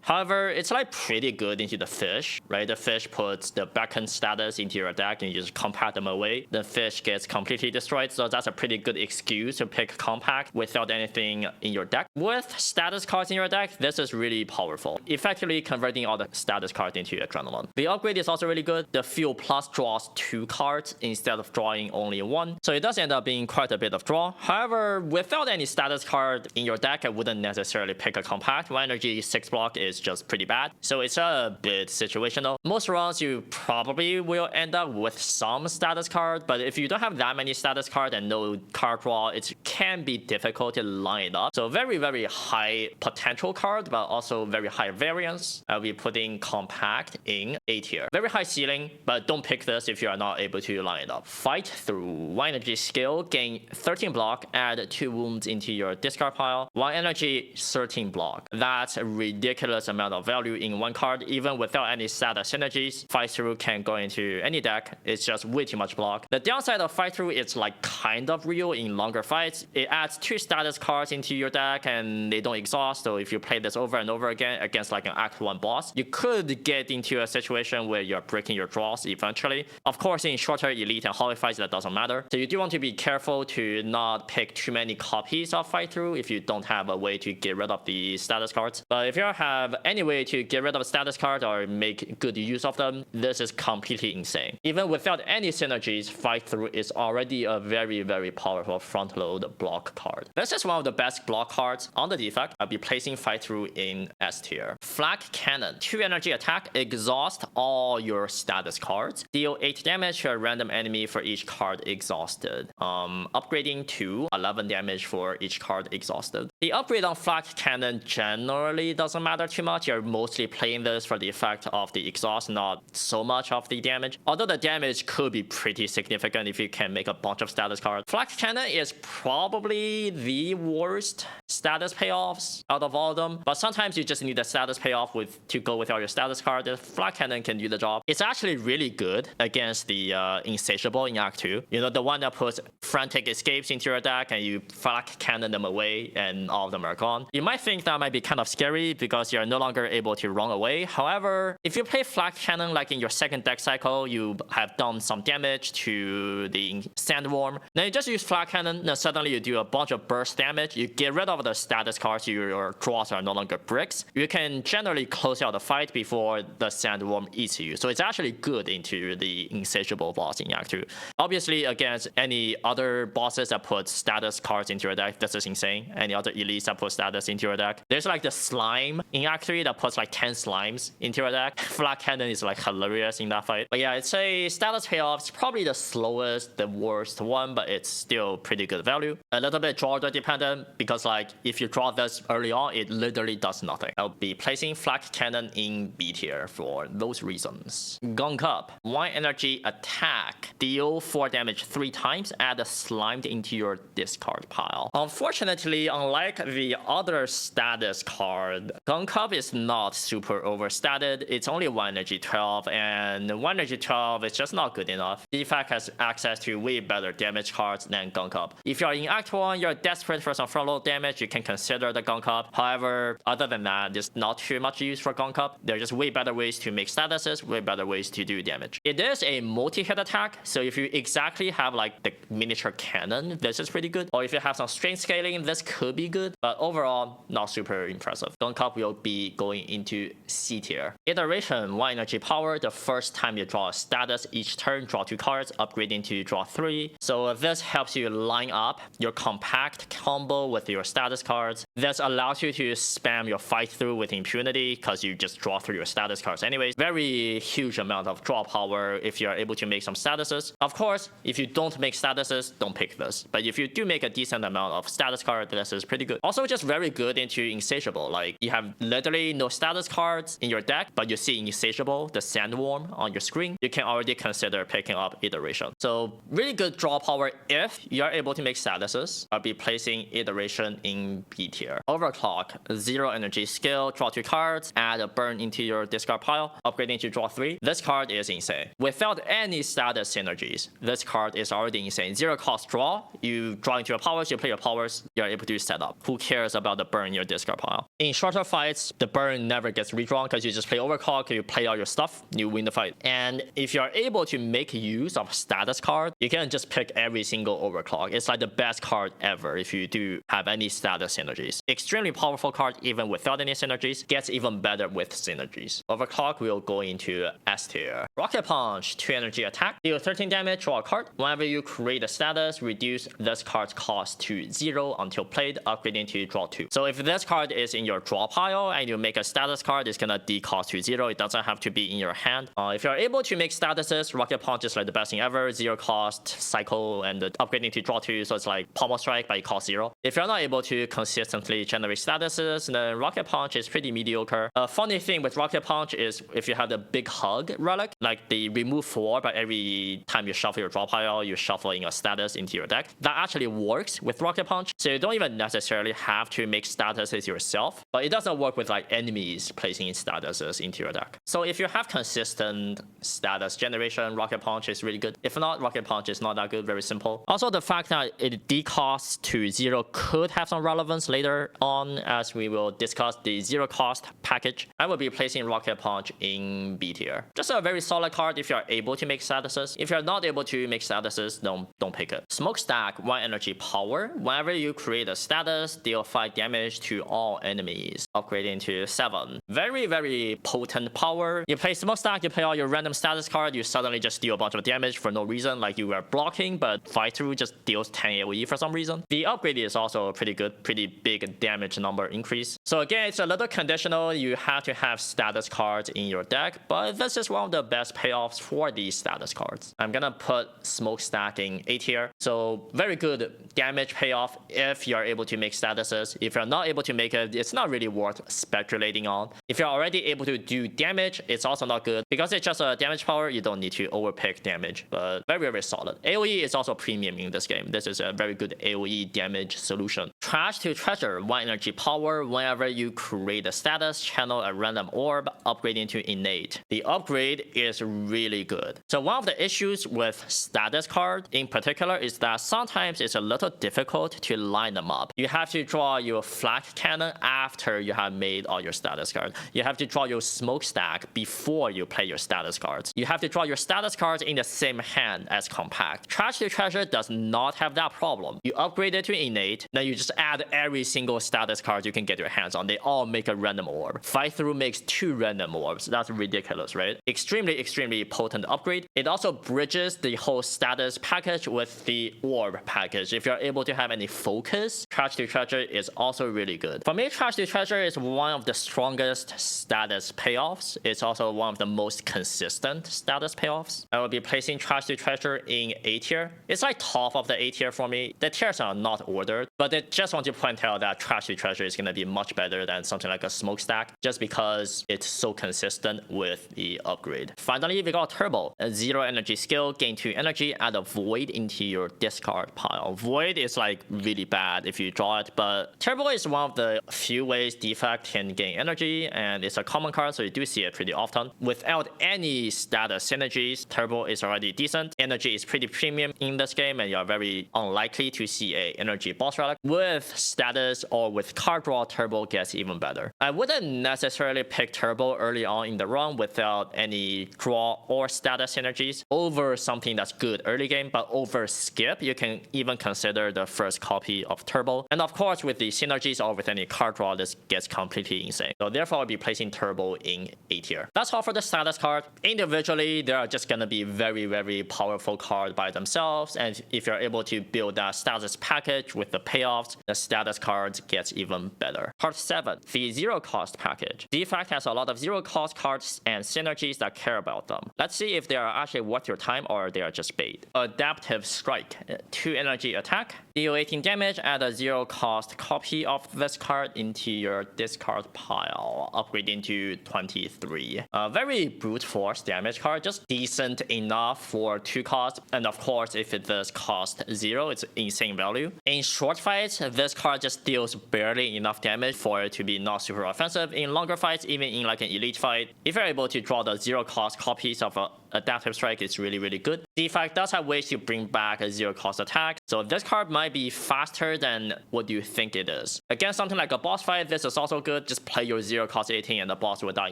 However, it's like pretty good into the fish, right? The fish puts the beacon status into your deck and you just compact them away. The fish gets completely destroyed, so that's a pretty good excuse to pick compact without anything in your deck. With status cards in your deck, this is really powerful, effectively converting all the status cards into adrenaline. The upgrade is also really good. The fuel plus draws 2 cards instead of drawing only 1, so it does end up being quite a bit of draw. However, without any status card in your deck, I wouldn't necessarily pick a compact. 1 energy, 6 block is just pretty bad, so it's a bit situational. Most runs you probably will end up with some status card, but if you don't have that many status cards and no card draw, it can be difficult to line it up. So very high potential card, but also very high variance. I'll be putting compact in A tier. Very high ceiling, but don't pick this if you are not able to line it up. Fight Through, 1 energy skill, gain 13 block, add 2 wounds into your discard pile. 1 energy, 13 block. That's a ridiculous amount of value in one card, even without any status synergies. Fight Through can go into any deck. It's just way too much block. The downside of Fight Through, it's like kind of real in longer fights. It adds 2 status cards into your deck and they don't exhaust, so if you play this over and over again against like an Act 1 boss, you could get into a situation where you're breaking your draws eventually. Of course, in shorter elite and hallway fights, that doesn't matter. So you do want to be careful to not pick too many copies of Fight Through if you don't have a way to get rid of the status cards. But if you have any way to get rid of status cards or make good use of them, this is completely insane. Even without any synergies, Fight Through is already a very powerful front load block card. This is one of the best block cards on the Defect. I'll be placing Fight Through in S tier. Flak Cannon, 2 energy attack, exhaust all your status cards, deal 8 damage to a random enemy for each card exhausted. Upgrading to 11 damage for each card exhausted. The upgrade on Flak Cannon generally doesn't matter too much. You're mostly playing this for the effect of the exhaust, not so much of the damage. Although the damage could be pretty significant if you can make a bunch of status cards. Flak Cannon is probably the worst status payoffs out of all of them, but sometimes you just need a status payoff to go with all your status cards. The Flak Cannon can do the job. It's actually really good against the Insatiable in Act 2. You know, the one that puts frantic escapes into your deck and you Flak Cannon them away and all of them are gone. You might think that might be kind of scary because you're no longer able to run away. However, if you play Flak Cannon like in your second deck cycle, you have done some damage to the Sandworm. Then you just use Flak Cannon, then suddenly you do a bunch of burst damage. You get rid of the status cards, your draws are no longer bricks. You can generally close out the fight before the Sandworm eats you. So it's actually good into the Insatiable boss in Act 2. Obviously, against any other bosses that put status cards into your deck, this is insane. Any other elites that put status into your deck. There's like the slime in Act 3 that puts like 10 slimes into your deck. Flak Cannon is like hilarious in that fight. But yeah, it's a status payoff. It's probably the slowest, the worst one, but it's still pretty good value. A little bit draw order dependent because like if you draw this early on, it literally does nothing. I'll be placing Flak Cannon in B tier for those reasons. Gunk Up, 1 energy attack, deal 4 damage 3 times, add a slimed into your discard pile. Unfortunately, unlike Like the other status card, Gunk Up is not super overstated. It's only 1 energy 12, and 1 energy 12 is just not good enough. Defect has access to way better damage cards than Gunk Up. If you're in Act 1, you're desperate for some front load damage, you can consider the Gunk Up. However, other than that, there's not too much use for Gunk Up. There are just way better ways to make statuses, way better ways to do damage. It is a multi-hit attack, so if you exactly have like the miniature cannon, this is pretty good. Or if you have some strength scaling, this could be good, but overall, not super impressive. Gunk Up will be going into C tier. Iteration, 1 energy power. The first time you draw a status each turn, draw 2 cards, upgrading to draw 3. So this helps you line up your compact combo with your status cards. This allows you to spam your fight through with impunity because you just draw through your status cards anyways. Very huge amount of draw power if you're able to make some statuses. Of course, if you don't make statuses, don't pick this. But if you do make a decent amount of status card, this is pretty good. Also just very good into Insatiable. Like you have literally no status cards in your deck, but you see Insatiable, the Sandworm on your screen, you can already consider picking up Iteration. So really good draw power if you're able to make statuses. I'll be placing Iteration in B tier. Overclock, 0 energy skill, draw 2 cards, add a burn into your discard pile, upgrading to draw 3. This card is insane. Without any status synergies, this card is already insane. 0 cost draw, you draw into your powers, you play your powers, you're able to set up. Who cares about the burn in your discard pile? In shorter fights, the burn never gets redrawn because you just play overclock, you play all your stuff, you win the fight. And if you're able to make use of status card, you can just pick every single overclock. It's like the best card ever if you do have any status synergies. Extremely powerful card even without any synergies, gets even better with synergies. Overclock will go into S tier. Rocket Punch, 2 energy attack, deal 13 damage, draw a card. Whenever you create a status, reduce this card's cost to 0 until played, upgrading to draw 2. So if this card is in your draw pile and you make a status card, it's gonna decost to 0. It doesn't have to be in your hand. If you're able to make statuses, Rocket Punch is like the best thing ever. 0 cost, cycle, and upgrading to draw 2, so it's like Pommel Strike, but it costs 0. If you're not able to consistently generate statuses, then Rocket Punch is pretty mediocre. A funny thing with Rocket Punch is if you have the Big Hug relic, like the remove 4, but every time you shuffle your draw pile, you shuffle in a status into your deck. That actually works with Rocket Punch, so you don't even necessarily have to make statuses yourself, but it doesn't work with like enemies placing statuses into your deck. So if you have consistent status generation, Rocket Punch is really good. If not, Rocket Punch is not that good, very simple. Also, the fact that it decosts to 0 could have some relevance later on, as we will discuss the 0 cost package. I will be placing Rocket Punch in B tier. Just a very solid card if you're able to make statuses. If you're not able to make statuses, don't pick it. Smokestack, 1 energy power. Whenever you create a status, deal 5 damage to all enemies, upgrading to 7. Very, very potent power. You play Smokestack, you play all your random status card, you suddenly just deal a bunch of damage for no reason, like you were blocking, but fight through just deals 10 AoE for some reason. The upgrade is also pretty good, pretty big damage number increase. So again, it's a little conditional. You have to have status cards in your deck, but this is one of the best payoffs for these status cards. I'm gonna put Smokestack in A tier. So very good damage payoff if you're able to make statuses. If you're not able to make it, it's not really worth speculating on. If you're already able to do damage, it's also not good. Because it's just a damage power, you don't need to overpick damage, but very, very solid. AoE is also premium in this game. This is a very good AoE damage solution. Trash to Treasure, 1 energy power. Whenever you create a status, channel a random orb, upgrading to innate. The upgrade is really good. So one of the issues with status card in particular is that sometimes it's a little difficult to line them up. You have to draw your flak cannon after you have made all your status cards. You have to draw your smokestack before you play your status cards. You have to draw your status cards in the same hand as compact. Trash to Treasure does not have that problem. You upgrade it to innate, then you just add every single status card you can get your hands on. They all make a random orb. Fight through makes 2 random orbs. That's ridiculous, right? Extremely, extremely potent upgrade. It also bridges the whole status package with the orb package. If you're able to have any focus, Trash to Treasure is also really good. For me, Trash to Treasure is one of the strongest status payoffs. It's also one of the most consistent status payoffs. I will be placing Trash to Treasure in A tier. It's like top of the A tier for me. The tiers are not ordered, but I just want to point out that Trash to Treasure is going to be much better than something like a Smokestack, just because it's so consistent with the upgrade. Finally, we got Turbo. A 0 energy skill, gain 2 energy, add a Void into your discard pile. Void is like really bad if you draw lot, but Turbo is one of the few ways Defect can gain energy, and it's a common card, so you do see it pretty often. Without any status synergies, Turbo is already decent. Energy is pretty premium in this game, and you're very unlikely to see a energy boss relic. With status or with card draw, Turbo gets even better. I wouldn't necessarily pick Turbo early on in the run without any draw or status synergies over something that's good early game, but over skip, you can even consider the first copy of Turbo. And of course, with the synergies or with any card draw, this gets completely insane. So therefore, I'll be placing Turbo in A tier. That's all for the status card. Individually, they are just gonna be very, very powerful cards by themselves. And if you're able to build that status package with the payoffs, the status cards gets even better. Part 7, the zero cost package. Defect has a lot of zero cost cards and synergies that care about them. Let's see if they are actually worth your time or they are just bait. Adaptive Strike, 2 energy attack, deal 18 damage, add a zero cost copy of this card into your discard pile, upgrading to 23. A very brute force damage card, just decent enough for 2 cost, and of course if it does cost 0, it's insane value. In short fights, this card just deals barely enough damage for it to be not super offensive. In longer fights, even in like an elite fight, if you're able to draw the zero cost copies of a Adaptive Strike, it's really, really good. Defect does have ways to bring back a zero cost attack, so this card might be faster than what you think it is. Against something like a boss fight, this is also good. Just play your zero cost 18 and the boss will die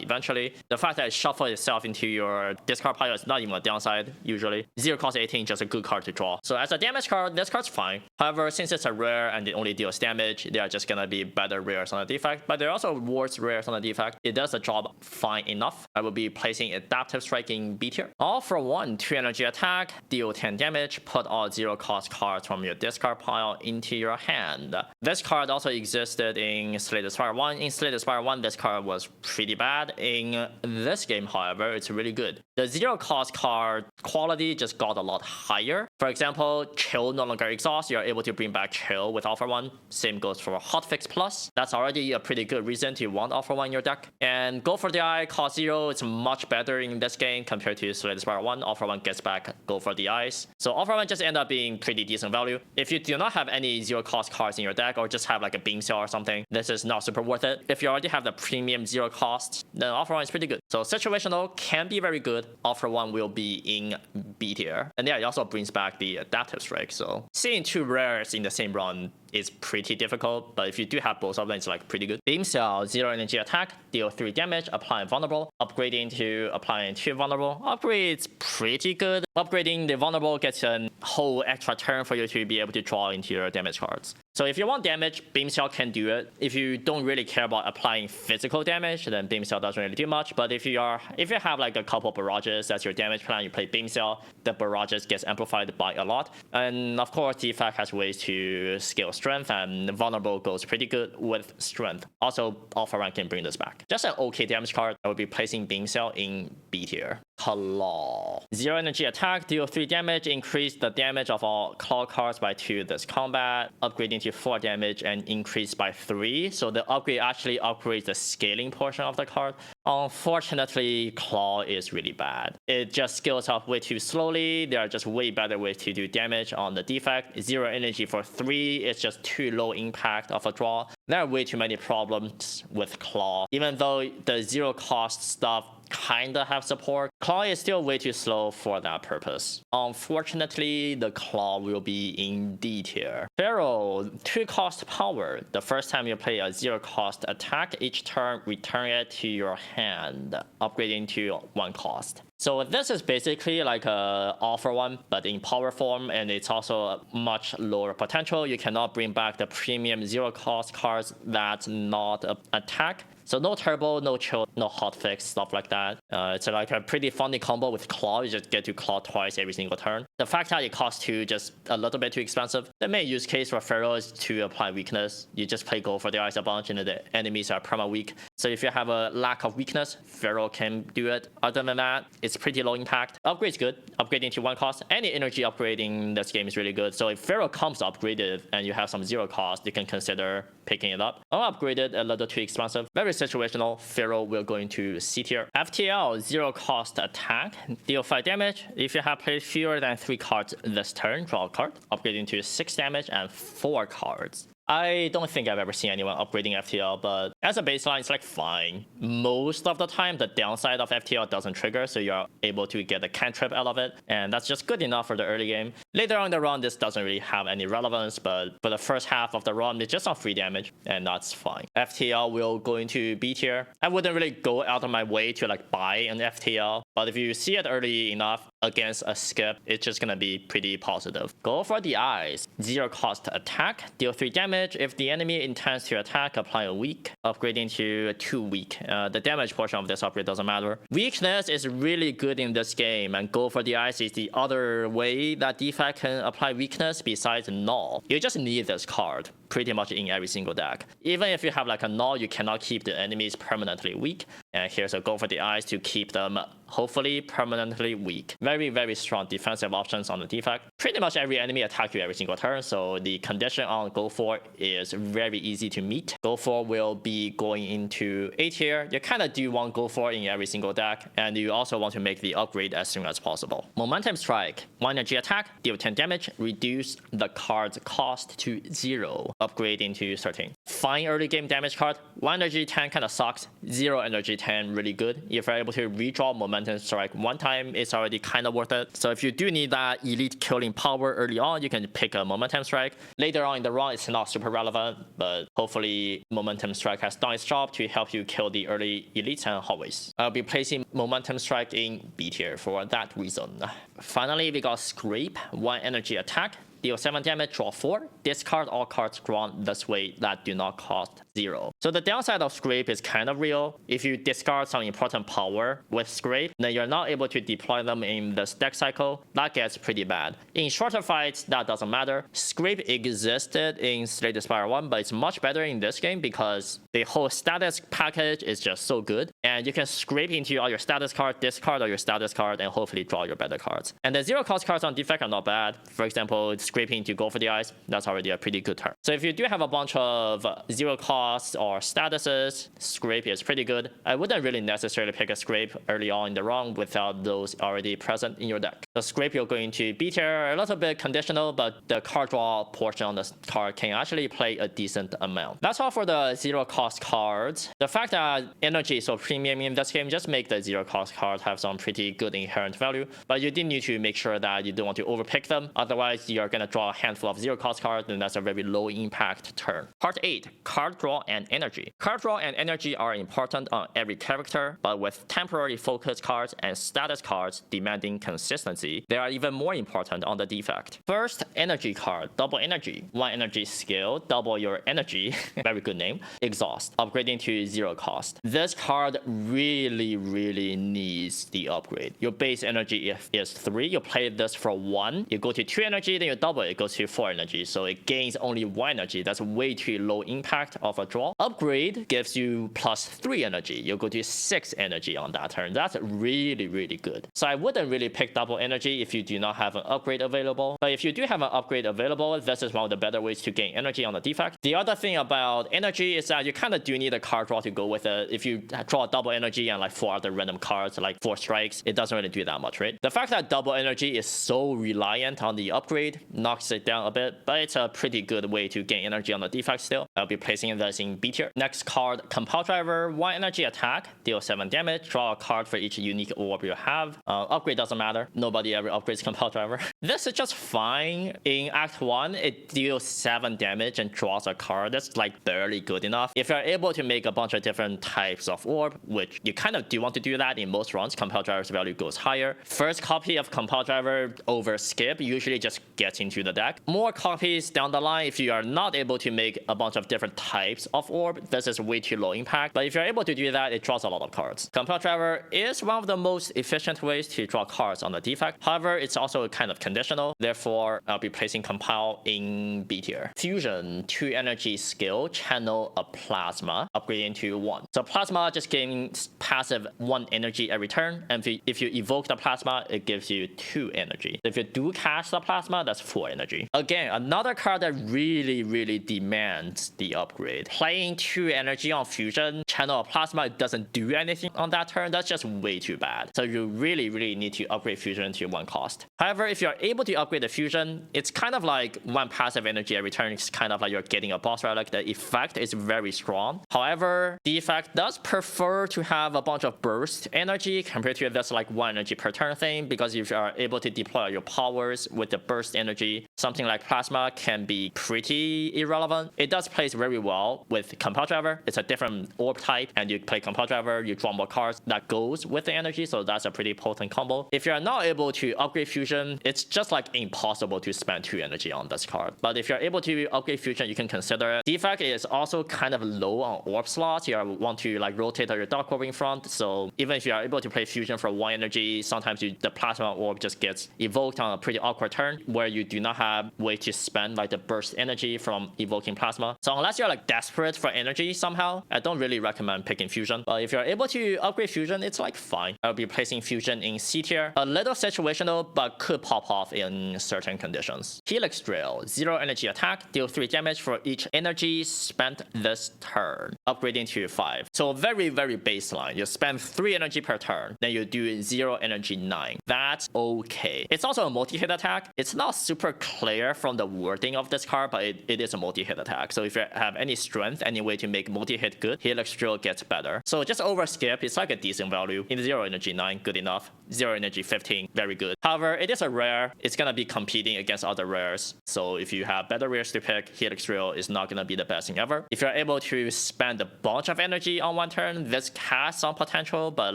eventually. The fact that it shuffles itself into your discard pile is not even a downside, usually. Zero cost 18 just a good card to draw. So as a damage card, this card's fine. However, since it's a rare and it only deals damage, they are just gonna be better rares on the Defect, but they're also worse rares on the Defect. It does the job fine enough. I will be placing Adaptive Strike in B tier. All for one, 2 energy attack, deal 10 damage, put all zero cost cards from your discard pile into your hand. This card also existed in Slay the Spire 1. In Slay the Spire 1, this card was pretty bad. In this game, however, it's really good. The zero cost card quality just got a lot higher. For example, Chill no longer exhausts. You're able to bring back Chill with All for One. Same goes for Hotfix Plus. That's already a pretty good reason to want All for One in your deck. And Go for the Eye, cost 0. It's much better in this game compared to Slay the Spire 1. All for One gets back Go for the Eyes. So All for One just end up being pretty decent value. If you do not have any zero cost cards in your deck or just have like a Beam Cell or something, this is not super worth it. If you already have the premium zero cost, then All for One is pretty good. So situational can be very good. All for One will be in B tier. And yeah, it also brings back the Adaptive Strike. So seeing 2 rares in the same run is pretty difficult, but if you do have both of them, it's like pretty good. Beam Cell, 0 energy attack, deal 3 damage, apply vulnerable, upgrading to applying 2 vulnerable. Upgrade's pretty good. Upgrading the vulnerable gets a whole extra turn for you to be able to draw into your damage cards. So if you want damage, Beam Cell can do it. If you don't really care about applying physical damage, then Beam Cell doesn't really do much. But if you have like a couple barrages, that's your damage plan, you play Beam Cell, the barrages gets amplified by a lot. And of course, Defect has ways to scale strength, and vulnerable goes pretty good with strength. Also, All for One can bring this back. Just an okay damage card. I will be placing Beam Cell in B tier. Claw. 0 energy attack, deal 3 damage, increase the damage of all claw cards by 2 this combat, upgrading to 4 damage and increase by 3. So the upgrade actually upgrades the scaling portion of the card. Unfortunately, Claw is really bad. It just scales up way too slowly. There are just way better ways to do damage on the Defect. 0 energy for 3. It's just too low impact of a draw. There are way too many problems with Claw. Even though the zero cost stuff kinda have support, Claw is still way too slow for that purpose. Unfortunately, the Claw will be in D tier. Pharaoh, 2 cost power. The first time you play a 0 cost attack, each turn return it to your hand, upgrading to 1 cost. So this is basically like a All for One, but in power form, and it's also a much lower potential. You cannot bring back the premium 0 cost cards that's not an attack. So no turbo, no chill, no hotfix, stuff like that. It's like a pretty funny combo with Claw. You just get to Claw twice every single turn. The fact that it costs 2 just a little bit too expensive. The main use case for Pharaoh is to apply weakness. You just play Go for the Eyes a bunch and the enemies are perma weak. So if you have a lack of weakness, Pharaoh can do it. Other than that, it's pretty low impact. Upgrade's good. Upgrading to 1 cost. Any energy upgrading this game is really good. So if Pharaoh comes upgraded and you have some 0 cost, you can consider picking it up. Unupgraded, a little too expensive. Very situational. Pharaoh will go into C tier. FTL, 0 cost attack. Deal 5 damage. If you have played fewer than 3 cards this turn, draw a card. Upgrading to 6 damage and 4 cards. I don't think I've ever seen anyone upgrading FTL, but as a baseline, it's like fine. Most of the time, the downside of FTL doesn't trigger, so you're able to get a cantrip out of it, and that's just good enough for the early game. Later on in the run, this doesn't really have any relevance, but for the first half of the run, it's just on free damage, and that's fine. FTL will go into B tier. I wouldn't really go out of my way to like buy an FTL, but if you see it early enough against a skip, it's just gonna be pretty positive. Go for the eyes. 0 cost attack, deal 3 damage. If the enemy intends to attack, apply a weak, upgrading to 2 weak. The damage portion of this upgrade doesn't matter. Weakness is really good in this game, and go for the eyes is the other way that Defect can apply weakness besides null. You just need this card pretty much in every single deck. Even if you have like a null, you cannot keep the enemies permanently weak. And here's a go for the eyes to keep them hopefully permanently weak. Very, very strong defensive options on the Defect. Pretty much every enemy attack you every single turn, so the condition on go for is very easy to meet. Go for will be going into A tier. You kind of do want go for in every single deck, and you also want to make the upgrade as soon as possible. Momentum Strike. 1 energy attack, deal 10 damage, reduce the card's cost to 0. Upgrade into 13. Fine early game damage card. 1 energy 10 kind of sucks. 0 energy 10 really good. If you're able to redraw Momentum Strike 1 time, it's already kind of worth it. So if you do need that elite killing power early on, you can pick a Momentum Strike. Later on in the run, it's not super relevant, but hopefully Momentum Strike has done its job to help you kill the early elites and hallways. I'll be placing Momentum Strike in B tier for that reason. Finally, we got Scrape. 1 energy attack, deal 7 damage, draw 4. Discard all cards drawn this way that do not cost 0. So the downside of Scrape is kind of real. If you discard some important power with Scrape, then you're not able to deploy them in this deck cycle. That gets pretty bad. In shorter fights, that doesn't matter. Scrape existed in Slay the Spire 1, but it's much better in this game because the whole status package is just so good. And you can scrape into all your status card, discard all your status card, and hopefully draw your better cards. And the 0 cost cards on Defect are not bad. For example, scraping to go for the eyes, that's already a pretty good turn. So if you do have a bunch of 0 costs or statuses, Scrape is pretty good. I wouldn't really necessarily pick a Scrape early on in the run without those already present in your deck. The Scrape you're going to B tier, a little bit conditional, but the card draw portion on this card can actually play a decent amount. That's all for the 0 cost cards. The fact that energy is so premium in this game just make the 0 cost cards have some pretty good inherent value, but you do need to make sure that you don't want to overpick them. Otherwise, you're gonna draw a handful of 0 cost cards, and that's a very low impact turn. Part 8, card draw and energy. Card draw and energy are important on every character, but with temporary focus cards and status cards demanding consistency, they are even more important on the Defect. First, energy card, double energy. 1 energy skill, double your energy, very good name, exhaust, upgrading to 0 cost. This card really needs the upgrade. Your base energy is 3, you play this for 1, you go to 2 energy, then you double it, goes to 4 energy, so it gains only 1 energy. That's way too low impact of a draw. Upgrade gives you plus 3 energy, you go to 6 energy on that turn. That's really good. So I wouldn't really pick double energy if you do not have an upgrade available, but if you do have an upgrade available, this is one of the better ways to gain energy on the Defect. The other thing about energy is that you kind of do need a card draw to go with it. If you draw double energy and like 4 other random cards, like 4 strikes, it doesn't really do that much, right? The fact that double energy is so reliant on the upgrade knocks it down a bit, but it's a pretty good way to gain energy on the Defect still. I'll be placing this in B tier. Next card, Compel Driver. 1 energy attack, deal 7 damage, draw a card for each unique orb you have. Upgrade doesn't matter. Nobody ever upgrades Compel Driver. This is just fine. In Act 1, it deals 7 damage and draws a card. That's like barely good enough. If you're able to make a bunch of different types of orb, which you kind of do want to do that in most runs, Compel Driver's value goes higher. First copy of Compel Driver over skip usually just gets into the deck. More copies down the line, if you are not able to make a bunch of different types of orb, this is way too low impact. But if you're able to do that, it draws a lot of cards. Compel Driver is one of the most efficient ways to draw cards on the Defect. However, it's also kind of conditional. Therefore, I'll be placing Compel in B tier. Fusion, 2 energy skill, channel a plasma, upgrading to 1. So plasma just gains passive 1 energy every turn, and if you evoke the plasma, it gives you 2 energy. If you do cast the plasma, that's 4 energy. Again, another card that really demands the upgrade. upgrade. Playing 2 energy on Fusion, channel a Plasma, it doesn't do anything on that turn. That's just way too bad. So you really need to upgrade Fusion to 1 cost. However, if you're able to upgrade the Fusion, it's kind of like 1 passive energy every turn. It's kind of like you're getting a boss relic. The effect is very strong. However, Defect does prefer to have a bunch of burst energy compared to this like 1 energy per turn thing, because if you are able to deploy your powers with the burst energy, something like Plasma can be pretty irrelevant. It does play very well with Compel Driver. It's a different orb type, and you play Compel Driver, you draw more cards that goes with the energy, so that's a pretty potent combo. If you're not able to upgrade Fusion, it's just like impossible to spend 2 energy on this card. But if you're able to upgrade Fusion, you can consider it. Defect is also kind of low on orb slots. You want to like rotate your Dark Orb in front, so even if you are able to play Fusion for 1 energy, sometimes the Plasma Orb just gets evoked on a pretty awkward turn where you do not have way to spend like the burst energy from evoking Plasma. So unless you're like desperate for energy somehow, I don't really recommend picking Fusion. But if you're able to upgrade Fusion, it's like fine. I'll be placing Fusion in C tier. A little situational, but could pop off in certain conditions. Helix Drill, 0 energy attack, deal 3 damage for each energy spent this turn, upgrading to 5. So very baseline. You spend 3 energy per turn, then you do 0 energy 9. That's okay. It's also a multi-hit attack. It's not super clear from the wording of this card, but it is a multi-hit attack. So if you have any strength, any way to make multi-hit good, Helix Drill gets better. So just over skip, it's like a decent value. In 0 energy 9, good enough. 0 energy 15, very good. However, it is a rare. It's gonna be competing against other rares. So if you have better rares to pick, Helix Drill is not gonna be the best thing ever. If you're able to spend a bunch of energy on 1 turn, this has some potential, but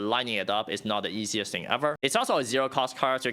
lining it up is not the easiest thing ever. It's also a 0 cost card, so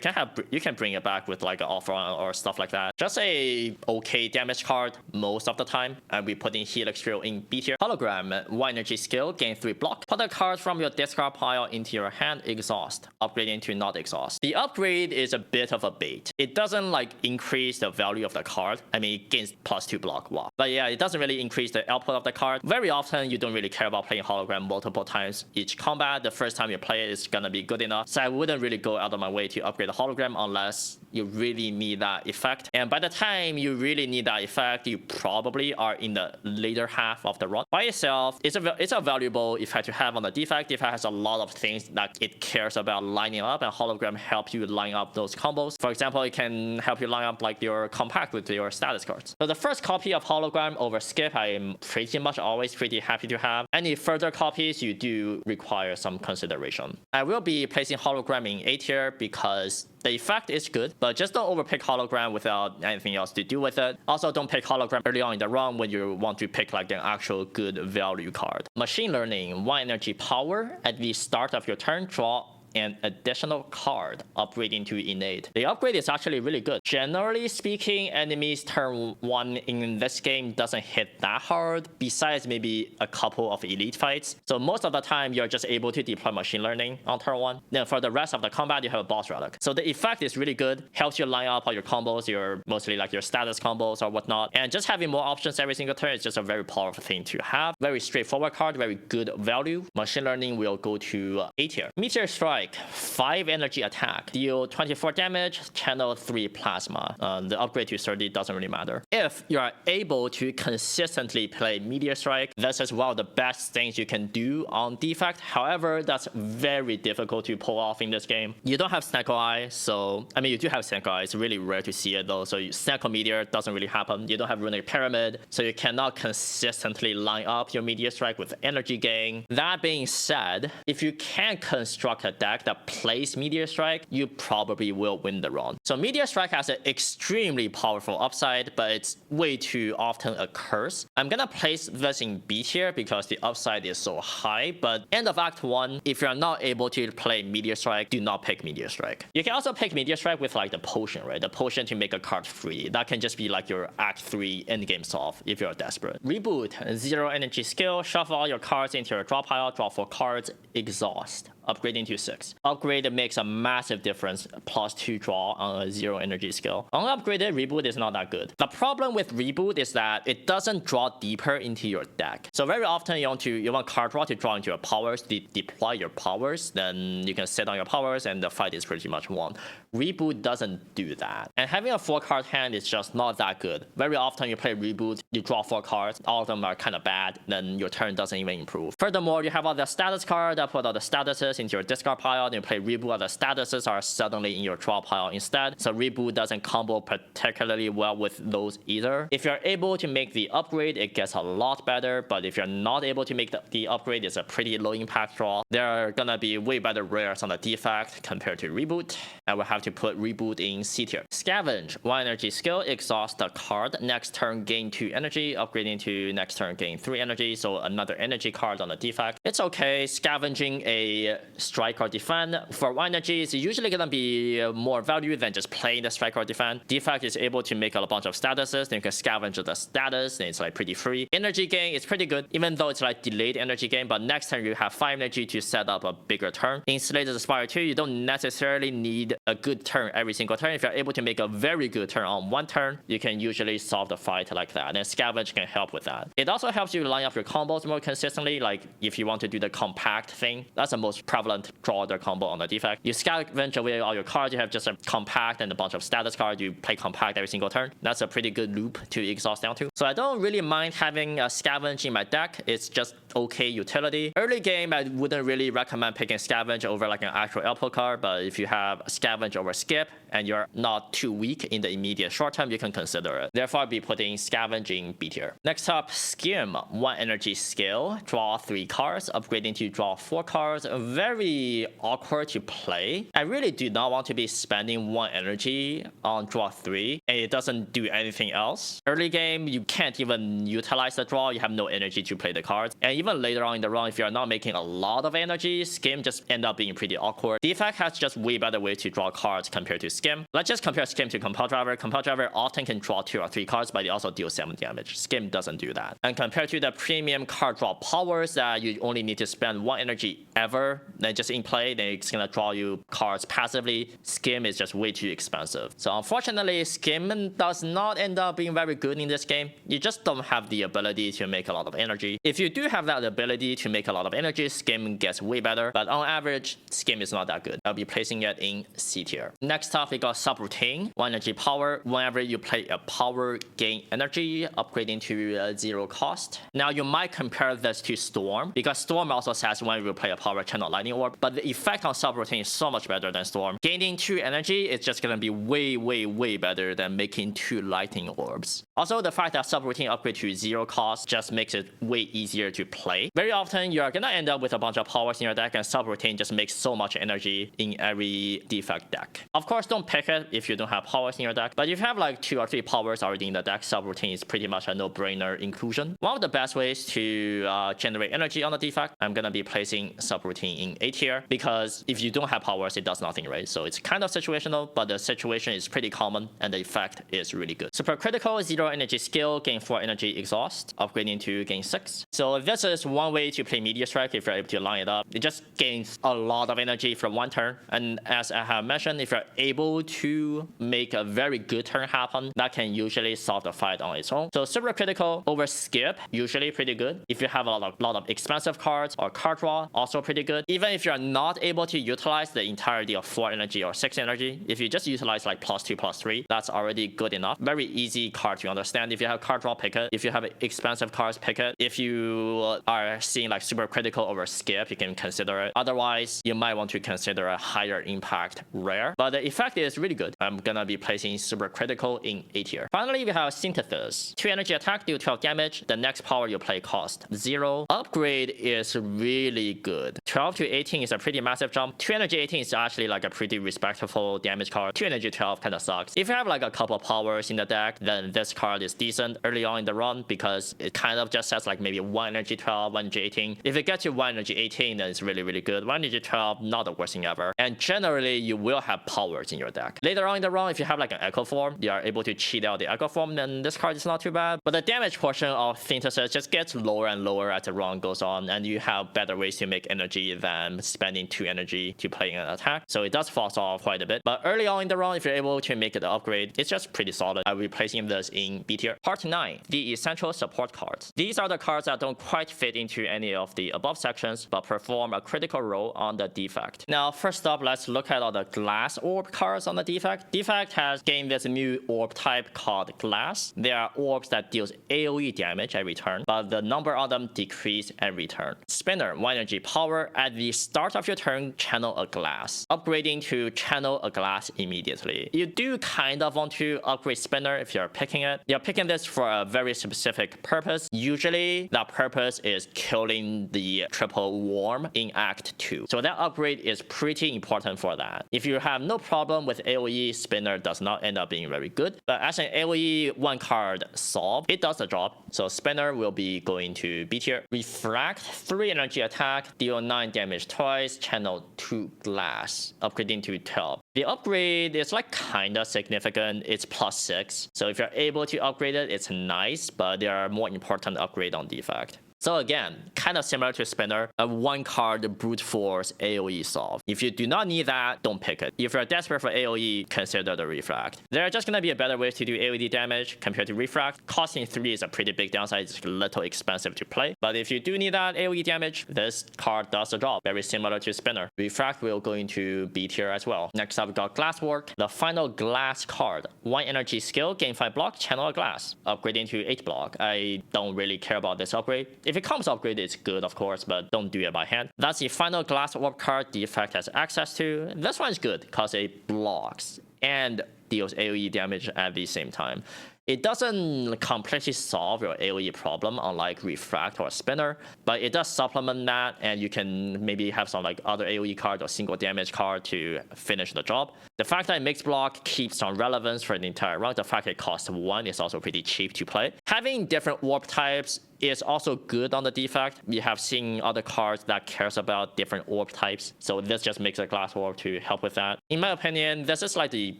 you can bring it back with like an offer or stuff like that. Just a okay damage card most of the time, and we put in Helix Drill in B tier. Hologram, 1 energy skill, gain 3 block. Put a card from your discard pile into your hand, exhaust, upgrading to not exhaust. The upgrade is a bit of a bait. It doesn't like increase the value of the card. I mean, it gains +2 block, wow. But yeah, it doesn't really increase the output of the card. Very often, you don't really care about playing Hologram multiple times each combat. The first time you play it is gonna be good enough. So I wouldn't really go out of my way to upgrade the Hologram unless you really need that effect. And by the time you really need that effect, you probably are in the later half of the run. By itself, it's a valuable effect to have on the Defect. Defect has a lot of things that it cares about lining up, and Hologram helps you line up those combos. For example, it can help you line up like your compact with your status cards. So the first copy of Hologram over skip, I am pretty much always pretty happy to have. Any further copies, you do require some consideration. I will be placing Hologram in A tier because the effect is good, but just don't overpick Hologram without anything else to do with it. Also, don't pick Hologram early on in the run when you want to pick like an actual good value card. Machine Learning, 1 energy power. At the start of your turn, draw an additional card, upgrading to innate. The upgrade is actually really good. Generally speaking, enemies turn 1 in this game doesn't hit that hard, besides maybe a couple of elite fights. So most of the time, you're just able to deploy Machine Learning on turn 1. Then for the rest of the combat, you have a boss relic. So the effect is really good, helps you line up all your combos, your mostly like your status combos or whatnot. And just having more options every single turn is just a very powerful thing to have. Very straightforward card, very good value. Machine Learning will go to A tier. Meteor Strike, 5 energy attack, deal 24 damage, channel 3 plasma. The upgrade to 30 doesn't really matter. If you are able to consistently play Meteor Strike, this is one of the best things you can do on Defect. However, that's very difficult to pull off in this game. You don't have Snackle Eye, so I mean you do have Snackle Eye. It's really rare to see it though. So Snackle Meteor doesn't really happen. You don't have Runic Pyramid, so you cannot consistently line up your Meteor Strike with energy gain. That being said, if you can construct a deck that plays Meteor Strike, you probably will win the run. So Meteor Strike has an extremely powerful upside, but it's way too often a curse. I'm gonna place this in B tier because the upside is so high, but end of Act 1, if you're not able to play Meteor Strike, do not pick Meteor Strike. You can also pick Meteor Strike with like the potion, right? The potion to make a card free. That can just be like your Act 3 endgame solve if you're desperate. Reboot, 0 energy skill, shuffle all your cards into your draw pile, draw 4 cards, exhaust, upgrading to 6. Upgrade makes a massive difference, +2 draw on a 0 energy skill. Unupgraded, Reboot is not that good. The problem with Reboot is that it doesn't draw deeper into your deck. So very often you want card draw to draw into your powers, deploy your powers, then you can sit on your powers and the fight is pretty much won. Reboot doesn't do that. And having a 4-card hand is just not that good. Very often you play Reboot, you draw 4 cards, all of them are kind of bad, then your turn doesn't even improve. Furthermore, you have all the status cards that put all the statuses into your discard pile, then you play Reboot, all the statuses are suddenly in your draw pile instead. So Reboot doesn't combo particularly well with those either. If you're able to make the upgrade, it gets a lot better, but if you're not able to make the upgrade, it's a pretty low impact draw. There are gonna be way better rares on the Defect compared to Reboot, and we'll have to put Reboot in C tier. Scavenge, 1 energy skill, exhaust the card, next turn gain 2 energy, upgrading to next turn gain 3 energy, so another energy card on the Defect. It's okay, scavenging a strike or defend for 1 energy is usually gonna be more value than just playing the strike or defend. Defect is able to make a bunch of statuses, then you can scavenge the status, then it's like pretty free. Energy gain is pretty good, even though it's like delayed energy gain, but next turn you have 5 energy to set up a bigger turn. In Slay the Spire 2, you don't necessarily need a good turn every single turn. If you're able to make a very good turn on 1 turn, you can usually solve the fight like that, and Scavenge can help with that. It also helps you line up your combos more consistently, like if you want to do the compact thing, that's the most prevalent draw order combo on the Defect. You scavenge away all your cards, you have just a compact and a bunch of status cards, you play compact every single turn. That's a pretty good loop to exhaust down to. So I don't really mind having a Scavenge in my deck, it's just okay utility. Early game, I wouldn't really recommend picking Scavenge over like an actual Elpo card, but if you have Scavenge over Skip and you're not too weak in the immediate short term, you can consider it. Therefore, I'll be putting Scavenge in B tier. Next up, Skim, 1 energy skill, draw 3 cards, upgrading to draw 4 cards. Very awkward to play. I really do not want to be spending 1 energy on draw 3, and it doesn't do anything else. Early game, you can't even utilize the draw, you have no energy to play the cards. And even later on in the run, if you're not making a lot of energy, Skim just end up being pretty awkward. Defect has just way better way to draw cards compared to Skim. Let's just compare Skim to Compel Driver. Compel Driver often can draw 2 or 3 cards, but it also deals 7 damage. Skim doesn't do that. And compared to the premium card draw powers that you only need to spend 1 energy ever, then just in play, then it's gonna draw you cards passively. Skim is just way too expensive. So unfortunately, Skim does not end up being very good in this game. You just don't have the ability to make a lot of energy. If you do have that ability to make a lot of energy, Skim gets way better, but on average, Skim is not that good. I'll be placing it in C tier. Next up, we got Subroutine, 1 energy power. Whenever you play a power, gain energy, upgrading to 0 cost. Now you might compare this to Storm, because Storm also says when you play a power channel lightning orb, but the effect on Subroutine is so much better than Storm. Gaining 2 energy is just gonna be way better than making 2 lightning orbs. Also, the fact that Subroutine upgrade to 0 cost just makes it way easier to play. Very often, you're gonna end up with a bunch of powers in your deck, and Subroutine just makes so much energy in every Defect deck. Of course, don't pick it if you don't have powers in your deck, but if you have like 2 or 3 powers already in the deck, Subroutine is pretty much a no-brainer inclusion. One of the best ways to generate energy on the Defect, I'm gonna be placing Subroutine in A tier, because if you don't have powers, it does nothing, right? So it's kind of situational, but the situation is pretty common, and the effect is really good. Super critical, 0 energy skill, gain 4 energy exhaust, upgrading to gain 6. So this is one way to play Meteor Strike if you're able to line it up. It just gains a lot of energy from 1 turn, and as I have mentioned, if you're able to make a very good turn happen, that can usually solve the fight on its own. So super critical over Skip, usually pretty good. If you have a lot of expensive cards or card draw, also pretty good. Even if you're not able to utilize the entirety of 4 energy or 6 energy, if you just utilize like +2/+3, that's already good enough. Very easy card to understand. If you have card draw, pick it. If you have expensive cards, pick it. If you are seeing like super critical over Skip, you can consider it. Otherwise, you might want to consider a higher impact rare, but the effect is really good. I'm gonna be placing super critical in A tier. Finally, we have Synthesis. 2 energy attack, deal 12 damage. The next power you play cost 0. Upgrade is really good. 12 to 18 is a pretty massive jump. 2 energy 18 is actually like a pretty respectable damage card. 2 energy 12 kind of sucks. If you have like a couple powers in the deck, then this card is decent early on in the run, because it kind of just says like maybe 1 energy 12, 1 energy 18. If it gets you 1 energy 18, then it's really, really good. 1 energy 12, not the worst thing ever. And generally, you will have powers in your deck. Later on in the run, if you have like an Echo Form, you are able to cheat out the Echo Form, then this card is not too bad. But the damage portion of Synthesis just gets lower and lower as the run goes on, and you have better ways to make energy than spending 2 energy to play an attack. So it does fall off quite a bit. But early on in the run, if you're able to make it the upgrade, it's just pretty solid. I'll be placing this in B tier. Part 9, the essential support cards. These are the cards that don't quite fit into any of the above sections, but perform a critical role on the Defect. Now, first up, let's look at all the Glass Orb cards on the Defect. Defect has gained this new orb type called Glass. They are orbs that deals AoE damage every turn, but the number of them decrease every turn. Spinner, 1 energy power. At the start of your turn, channel a glass. Upgrading to channel a glass immediately. You do kind of want to upgrade Spinner if you're picking it. You're picking this for a very specific purpose. Usually, that purpose is killing the triple worm in Act 2. So that upgrade is pretty important for that. If you have no problem with AoE, Spinner does not end up being very good. But as an AoE 1 card solve, it does the job. So Spinner will be going to B tier. Refract, 3 energy attack, deal 9 damage twice, channel 2 glass, upgrading to 12. The upgrade is like kinda significant. It's +6. So if you're able to upgrade it, it's nice, but there are more important upgrades on Defect. So again, kind of similar to Spinner, a 1 card brute force AoE solve. If you do not need that, don't pick it. If you're desperate for AoE, consider the Refract. There are just gonna be a better ways to do AoE damage compared to Refract. Costing 3 is a pretty big downside. It's a little expensive to play. But if you do need that AoE damage, this card does the job. Very similar to Spinner. Refract will go into B tier as well. Next up, we got Glasswork, the final Glass card. 1 energy skill, gain 5 block, channel a glass. Upgrading to 8 block. I don't really care about this upgrade. If it comes upgraded, it's good, of course, but don't do it by hand. That's the final Glass Orb card Defect has access to. This one is good because it blocks and deals AoE damage at the same time. It doesn't completely solve your AoE problem, unlike Refract or Spinner, but it does supplement that, and you can maybe have some like other AoE card or single damage card to finish the job. The fact that it makes block keeps some relevance for the entire run. The fact it costs 1 is also pretty cheap to play. Having different orb types is also good on the Defect. We have seen other cards that cares about different orb types, so this just makes a Glass Orb to help with that. In my opinion, this is like the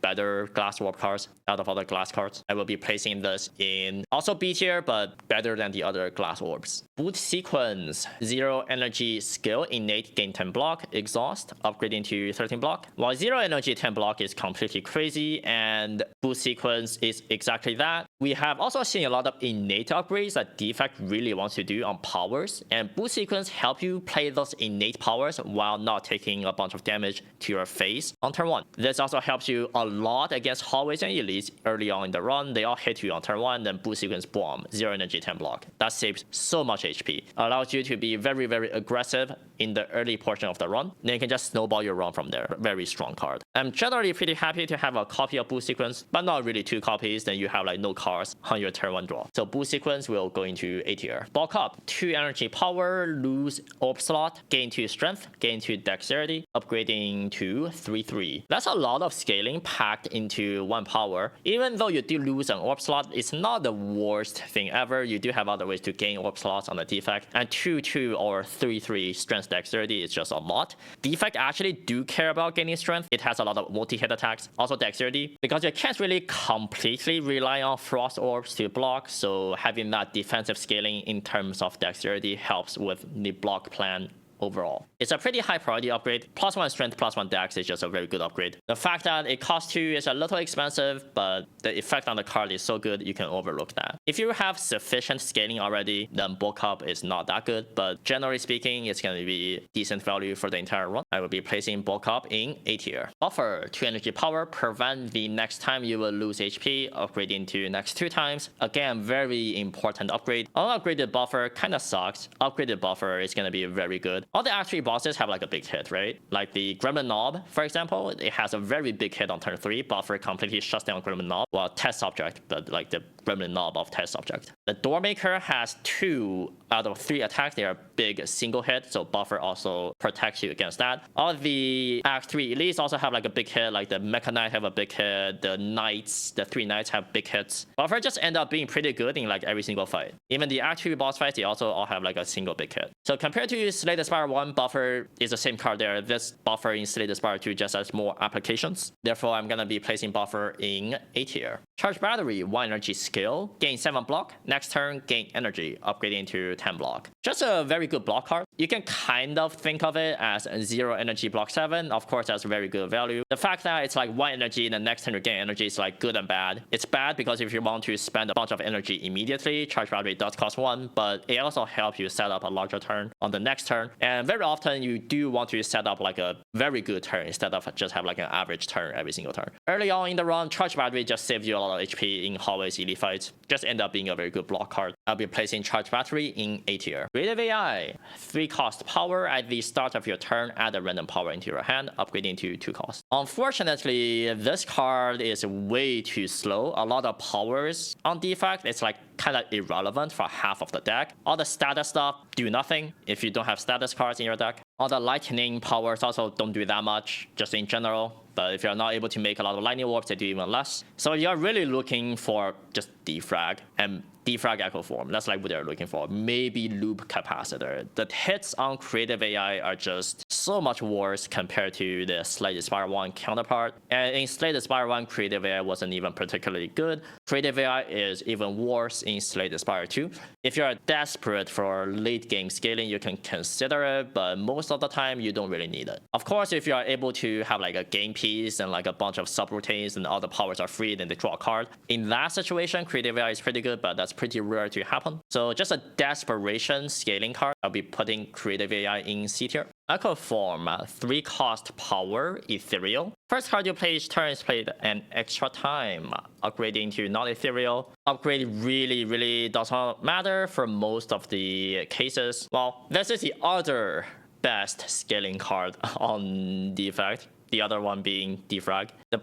better Glass Orb cards out of other Glass cards. I will be placing this in also B tier, but better than the other Glass Orbs. Boot Sequence, 0 energy skill, innate, gain 10 block, exhaust, upgrading to 13 block. While 0 energy 10 block is completely crazy, and Boot Sequence is exactly that, we have also seen a lot of innate upgrades that Defect really wants to do on powers, and Boot Sequence help you play those innate powers while not taking a bunch of damage to your face on turn 1. This also helps you a lot against hallways and elites early on in the run. They all hit you on turn 1, then Boot Sequence, boom, 0 energy 10 block. That saves so much HP. Allows you to be very, very aggressive in the early portion of the run. Then you can just snowball your run from there. Very strong card. I'm generally pretty happy to have a copy of Boot Sequence, but not really 2 copies, then you have like no cards on your turn 1 draw. So Boot Sequence will go into A tier. Bulk Up, 2 energy power, lose orb slot, gain 2 strength, gain 2 dexterity, upgrading to 3/3. That's a lot of scaling packed into 1 power. Even though you do lose an orb slot, it's not the worst thing ever. You do have other ways to gain orb slots on the Defect, and 2/2 or 3/3 strength dexterity is just a lot. Defect actually do care about gaining strength. It has a lot of multi-hit attacks, also dexterity, because you can't really completely rely on frost orbs to block, so having that defensive scaling in terms of dexterity helps with the block plan overall. It's a pretty high priority upgrade. +1 strength, +1 dex is just a very good upgrade. The fact that it costs 2 is a little expensive, but the effect on the card is so good you can overlook that. If you have sufficient scaling already, then bulk up is not that good, but generally speaking, it's going to be decent value for the entire run. I will be placing bulk up in A tier. Buffer, 2 energy power, prevent the next time you will lose HP, upgrading to next 2 times. Again, very important upgrade. Unupgraded buffer kind of sucks. Upgraded buffer is going to be very good. good. All the Act 3 bosses have like a big hit, right? Like the Gremlin Knob, for example, it has a very big hit on turn 3. Buffer completely shuts down Gremlin Knob. Well, test subject, but like the Gremlin Knob of test subject. The Doormaker has 2 out of 3 attacks. They are big single hit, so buffer also protects you against that. All the Act 3 elites also have like a big hit, like the Mecha Knight have a big hit, the Knights, the 3 Knights have big hits. Buffer just end up being pretty good in like every single fight. Even the Act 3 boss fights, they also all have like a single big hit. So compared to Slay the Spire 1, buffer is the same card there. This buffer in Slay the Spire 2 just has more applications. Therefore, I'm gonna be placing buffer in A tier. Charge Battery, 1 energy skill, gain 7 block. Next turn, gain energy, upgrading to 10 block. Just a very good block card. You can kind of think of it as 0 energy block 7. Of course, that's very good value. The fact that it's like 1 energy and the next turn you gain energy is like good and bad. It's bad because if you want to spend a bunch of energy immediately, Charge Battery does cost 1, but it also helps you set up a larger turn on the next turn. And very often you do want to set up like a very good turn instead of just have like an average turn every single turn. Early on in the run, Charge Battery just saves you a lot of HP in hallways, elite fights. Just end up being a very good block card. I'll be placing Charge Battery in A tier. Creative AI, 3 cost power. At the start of your turn, add a random power into your hand, upgrading to 2 cost. Unfortunately, this card is way too slow. A lot of powers on Defect, it's like kind of irrelevant for half of the deck. All the status stuff do nothing if you don't have status cards in your deck. All the lightning powers also don't do that much, just in general. But if you're not able to make a lot of lightning orbs, they do even less. So you're really looking for just defrag and defrag echo form. That's like what they're looking for. Maybe loop capacitor. The hits on creative AI are just so much worse compared to the Slay the Spire 1 counterpart. And in Slay the Spire 1, creative AI wasn't even particularly good. Creative AI is even worse in Slay the Spire 2. If you're desperate for late game scaling, you can consider it, but most of the time you don't really need it. Of course, if you are able to have like a game piece and like a bunch of subroutines and all the powers are free, then they draw a card. In that situation, creative AI is pretty good, but that's pretty rare to happen. So just a desperation scaling card, I'll be putting creative AI in C tier. Echo Form, 3 cost power, ethereal. First card you play each turn is played an extra time. Upgrading to not ethereal. Upgrade really does not matter for most of the cases. Well, this is the other best scaling card on Defect. The other one being defrag. The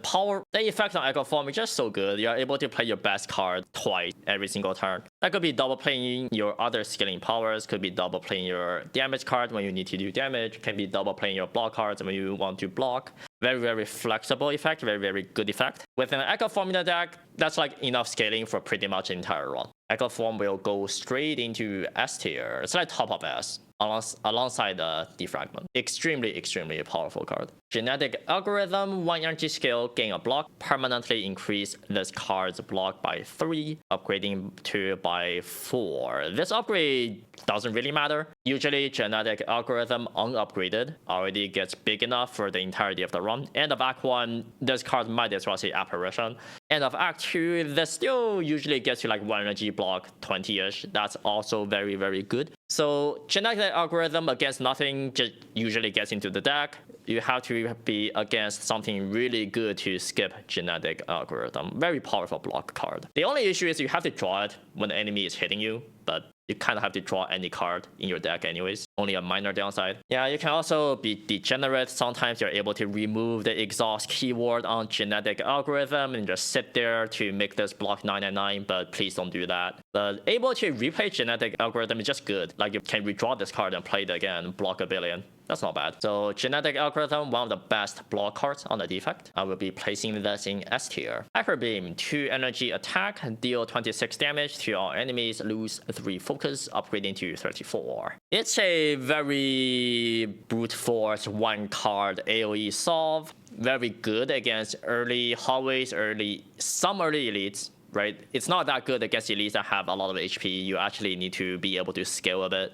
effect on Echo Form is just so good. You're able to play your best card twice every single turn. That could be double playing your other scaling powers, could be double playing your damage card when you need to do damage, can be double playing your block cards when you want to block. Very flexible effect, very good effect. With an Echo Form in the deck, that's like enough scaling for pretty much the entire run. Echo Form will go straight into S tier. It's like top of S. Alongside the defragment. Extremely powerful card. Genetic Algorithm, 1 energy skill, gain a block, permanently increase this card's block by 3, upgrading to by 4. This upgrade doesn't really matter. Usually Genetic Algorithm unupgraded already gets big enough for the entirety of the run. End of Act 1, this card might as well say Apparition. End of Act 2, this still usually gets you like 1 energy block, 20-ish. That's also very good. So Genetic Algorithm against nothing just usually gets into the deck. You have to be against something really good to skip Genetic Algorithm. Very powerful block card. The only issue is you have to draw it when the enemy is hitting you, but you kind of have to draw any card in your deck anyways. Only a minor downside. Yeah, you can also be degenerate. Sometimes you're able to remove the exhaust keyword on Genetic Algorithm and just sit there to make this block 999, but please don't do that. But able to replay Genetic Algorithm is just good. Like you can redraw this card and play it again, block a billion. That's not bad. So Genetic Algorithm, one of the best block cards on the Defect. I will be placing this in S tier. Hyper Beam, 2 energy attack, deal 26 damage to all enemies, lose 3 focus, upgrading to 34. It's a very brute force 1 card AoE solve. Very good against early hallways, some early elites. Right? It's not that good against elites that have a lot of HP. You actually need to be able to scale a bit.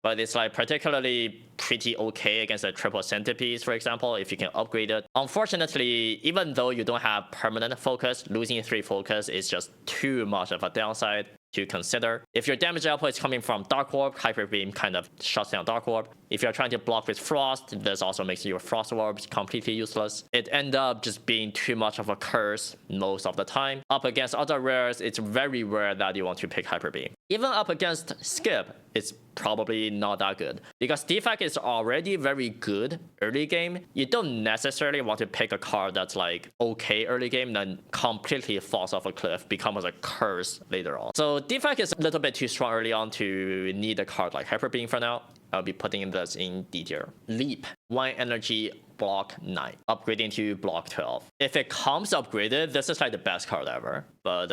But it's like particularly pretty okay against a triple centipiece, for example, if you can upgrade it. Unfortunately, even though you don't have permanent focus, losing 3 focus is just too much of a downside to consider. If your damage output is coming from Dark Orb, Hyper Beam kind of shuts down Dark Orb. If you're trying to block with Frost, this also makes your Frost Orbs completely useless. It ends up just being too much of a curse most of the time. Up against other rares, it's very rare that you want to pick Hyper Beam. Even up against Skip, it's probably not that good. Because Defect is already very good early game. You don't necessarily want to pick a card that's like okay early game, then completely falls off a cliff, becomes a curse later on. So Defect is a little bit too strong early on to need a card like Hyper Beam for now. I'll be putting this in D tier. Leap, 1 energy, block 9, upgrading to block 12. If it comes upgraded, this is like the best card ever, but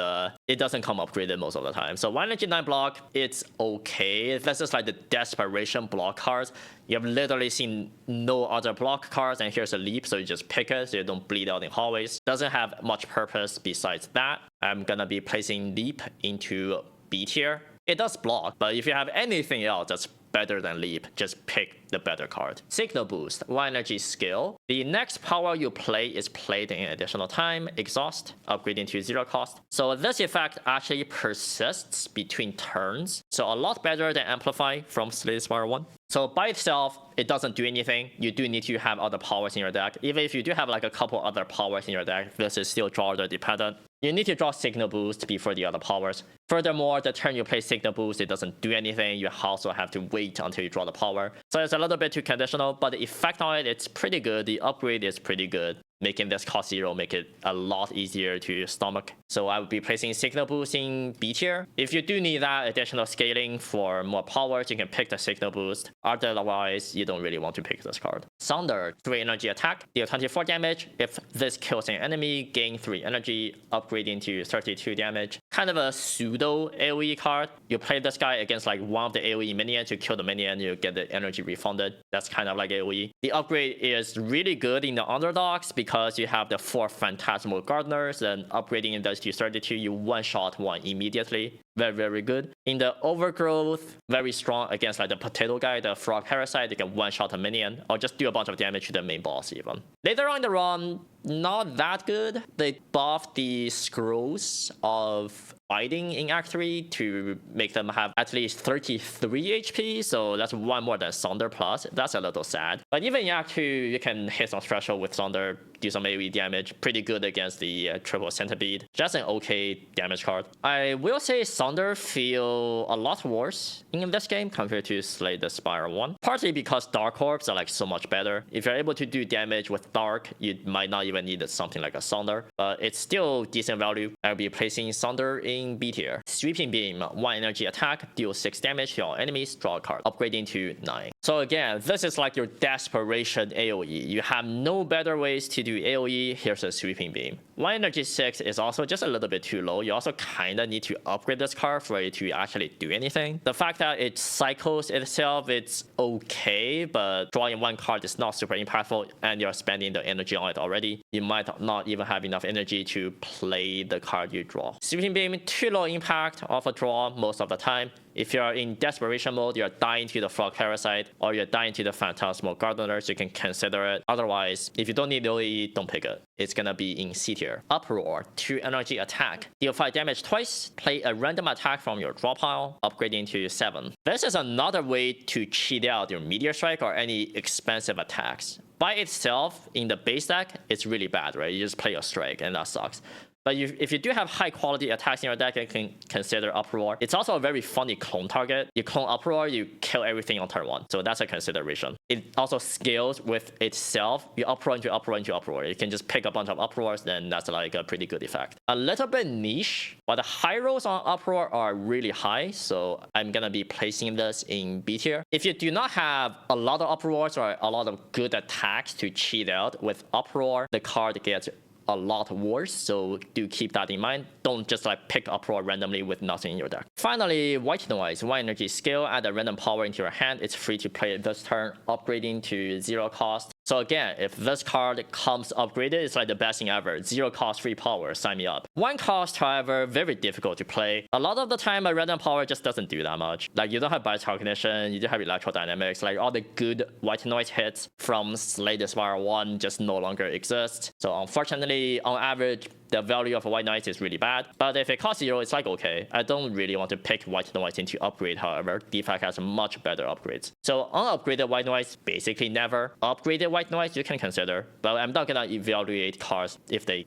it doesn't come upgraded most of the time. So 1 energy 9 block, it's okay. This is like the desperation block cards. You have literally seen no other block cards, and here's a leap, so you just pick it so you don't bleed out in hallways. Doesn't have much purpose besides that. I'm gonna be placing leap into B tier. It does block, but if you have anything else that's better than leap, just pick the better card. Signal boost, 1 energy skill. The next power you play is played in additional time. Exhaust, upgrading to 0 cost. So this effect actually persists between turns, so a lot better than Amplify from Slay the Spire 1. So by itself, it doesn't do anything. You do need to have other powers in your deck. Even if you do have like a couple other powers in your deck, this is still draw order dependent. You need to draw Signal Boost before the other powers. Furthermore, the turn you play Signal Boost, it doesn't do anything. You also have to wait until you draw the power. So it's a little bit too conditional, but the effect on it, it's pretty good. The upgrade is pretty good. Making this cost 0 make it a lot easier to stomach. So I would be placing Signal Boost in B tier. If you do need that additional scaling for more powers, you can pick the Signal Boost. Otherwise, you don't really want to pick this card. Sunder, 3 energy attack, deal 24 damage. If this kills an enemy, gain 3 energy, upgrading to 32 damage. Kind of a pseudo AoE card. You play this guy against like one of the AoE minions, you kill the minion, you get the energy refunded. That's kind of like AoE. The upgrade is really good in the underdogs because you have the 4 Phantasmal Gardeners, and upgrading this to 32, you one-shot one immediately. Very, very good. In the Overgrowth, very strong against like the potato guy, the frog parasite. You can one-shot a minion or just do a bunch of damage to the main boss even. Later on in the run, not that good. They buffed the scrolls of fighting in Act 3 to make them have at least 33 HP, so that's 1 more than Sunder plus. That's a little sad. But even in Act 2, you can hit some threshold with Sunder, do some AoE damage. Pretty good against the triple centipede. Just an okay damage card. I will say Sunder feel a lot worse in this game compared to Slay the Spire 1. Partly because Dark Orbs are like so much better. If you're able to do damage with Dark, you might not even need something like a Sunder, but it's still decent value. I'll be placing Sunder in B tier. Sweeping Beam, 1 energy attack, deal 6 damage to all enemies, draw a card, upgrading to 9. So again, this is like your desperation AoE. You have no better ways to do AoE. Here's a Sweeping Beam. 1 energy 6 is also just a little bit too low. You also kind of need to upgrade this card for it to actually do anything. The fact that it cycles itself, it's okay, but drawing 1 card is not super impactful, and you're spending the energy on it already. You might not even have enough energy to play the card you draw. Sweeping Beam, too low impact of a draw most of the time. If you're in desperation mode, you're dying to the frog parasite, or you're dying to the phantasmal gardeners, you can consider it. Otherwise, if you don't need AoE, don't pick it. It's gonna be in C tier. Uproar, 2 energy attack. Deal 5 damage twice, play a random attack from your draw pile, upgrading to 7. This is another way to cheat out your Meteor Strike or any expensive attacks. By itself, in the base deck, it's really bad, right? You just play your strike, and that sucks. But if you do have high quality attacks in your deck, you can consider Uproar. It's also a very funny clone target. You clone Uproar, you kill everything on turn 1. So that's a consideration. It also scales with itself. You Uproar into Uproar into Uproar. You can just pick a bunch of Uproars, then that's like a pretty good effect. A little bit niche, but the high rolls on Uproar are really high. So I'm gonna be placing this in B tier. If you do not have a lot of Uproars or a lot of good attacks to cheat out with Uproar, the card gets a lot worse, so do keep that in mind. Don't just like pick Uproar randomly with nothing in your deck. Finally, White Noise, 1 energy skill, add a random power into your hand. It's free to play this turn, upgrading to 0 cost. So again, if this card comes upgraded, it's like the best thing ever. 0 cost, free power, sign me up. 1 cost, however, very difficult to play. A lot of the time, a random power just doesn't do that much. Like, you don't have bias cognition, you don't have electrodynamics. Like, all the good White Noise hits from Slay the Spire 1 just no longer exist. So unfortunately, on average, the value of White Noise is really bad. But if it costs 0, it's like okay. I don't really want to pick White Noise into upgrade, however. Defect has much better upgrades. So unupgraded White Noise, basically never. Upgraded White Noise, you can consider. But I'm not gonna evaluate cards if they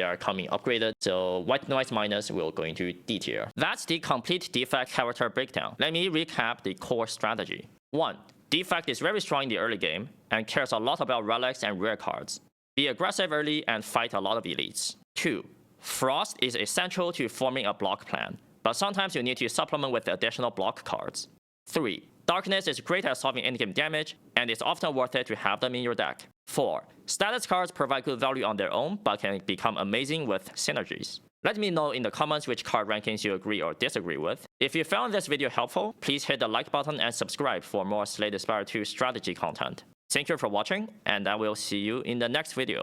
are coming upgraded. So White Noise minus will go into D tier. That's the complete Defect character breakdown. Let me recap the core strategy. 1. Defect is very strong in the early game and cares a lot about relics and rare cards. Be aggressive early and fight a lot of elites. 2. Frost is essential to forming a block plan, but sometimes you need to supplement with additional block cards. 3. Darkness is great at solving endgame damage, and it's often worth it to have them in your deck. 4. Status cards provide good value on their own, but can become amazing with synergies. Let me know in the comments which card rankings you agree or disagree with. If you found this video helpful, please hit the like button and subscribe for more Slay the Spire 2 strategy content. Thank you for watching, and I will see you in the next video.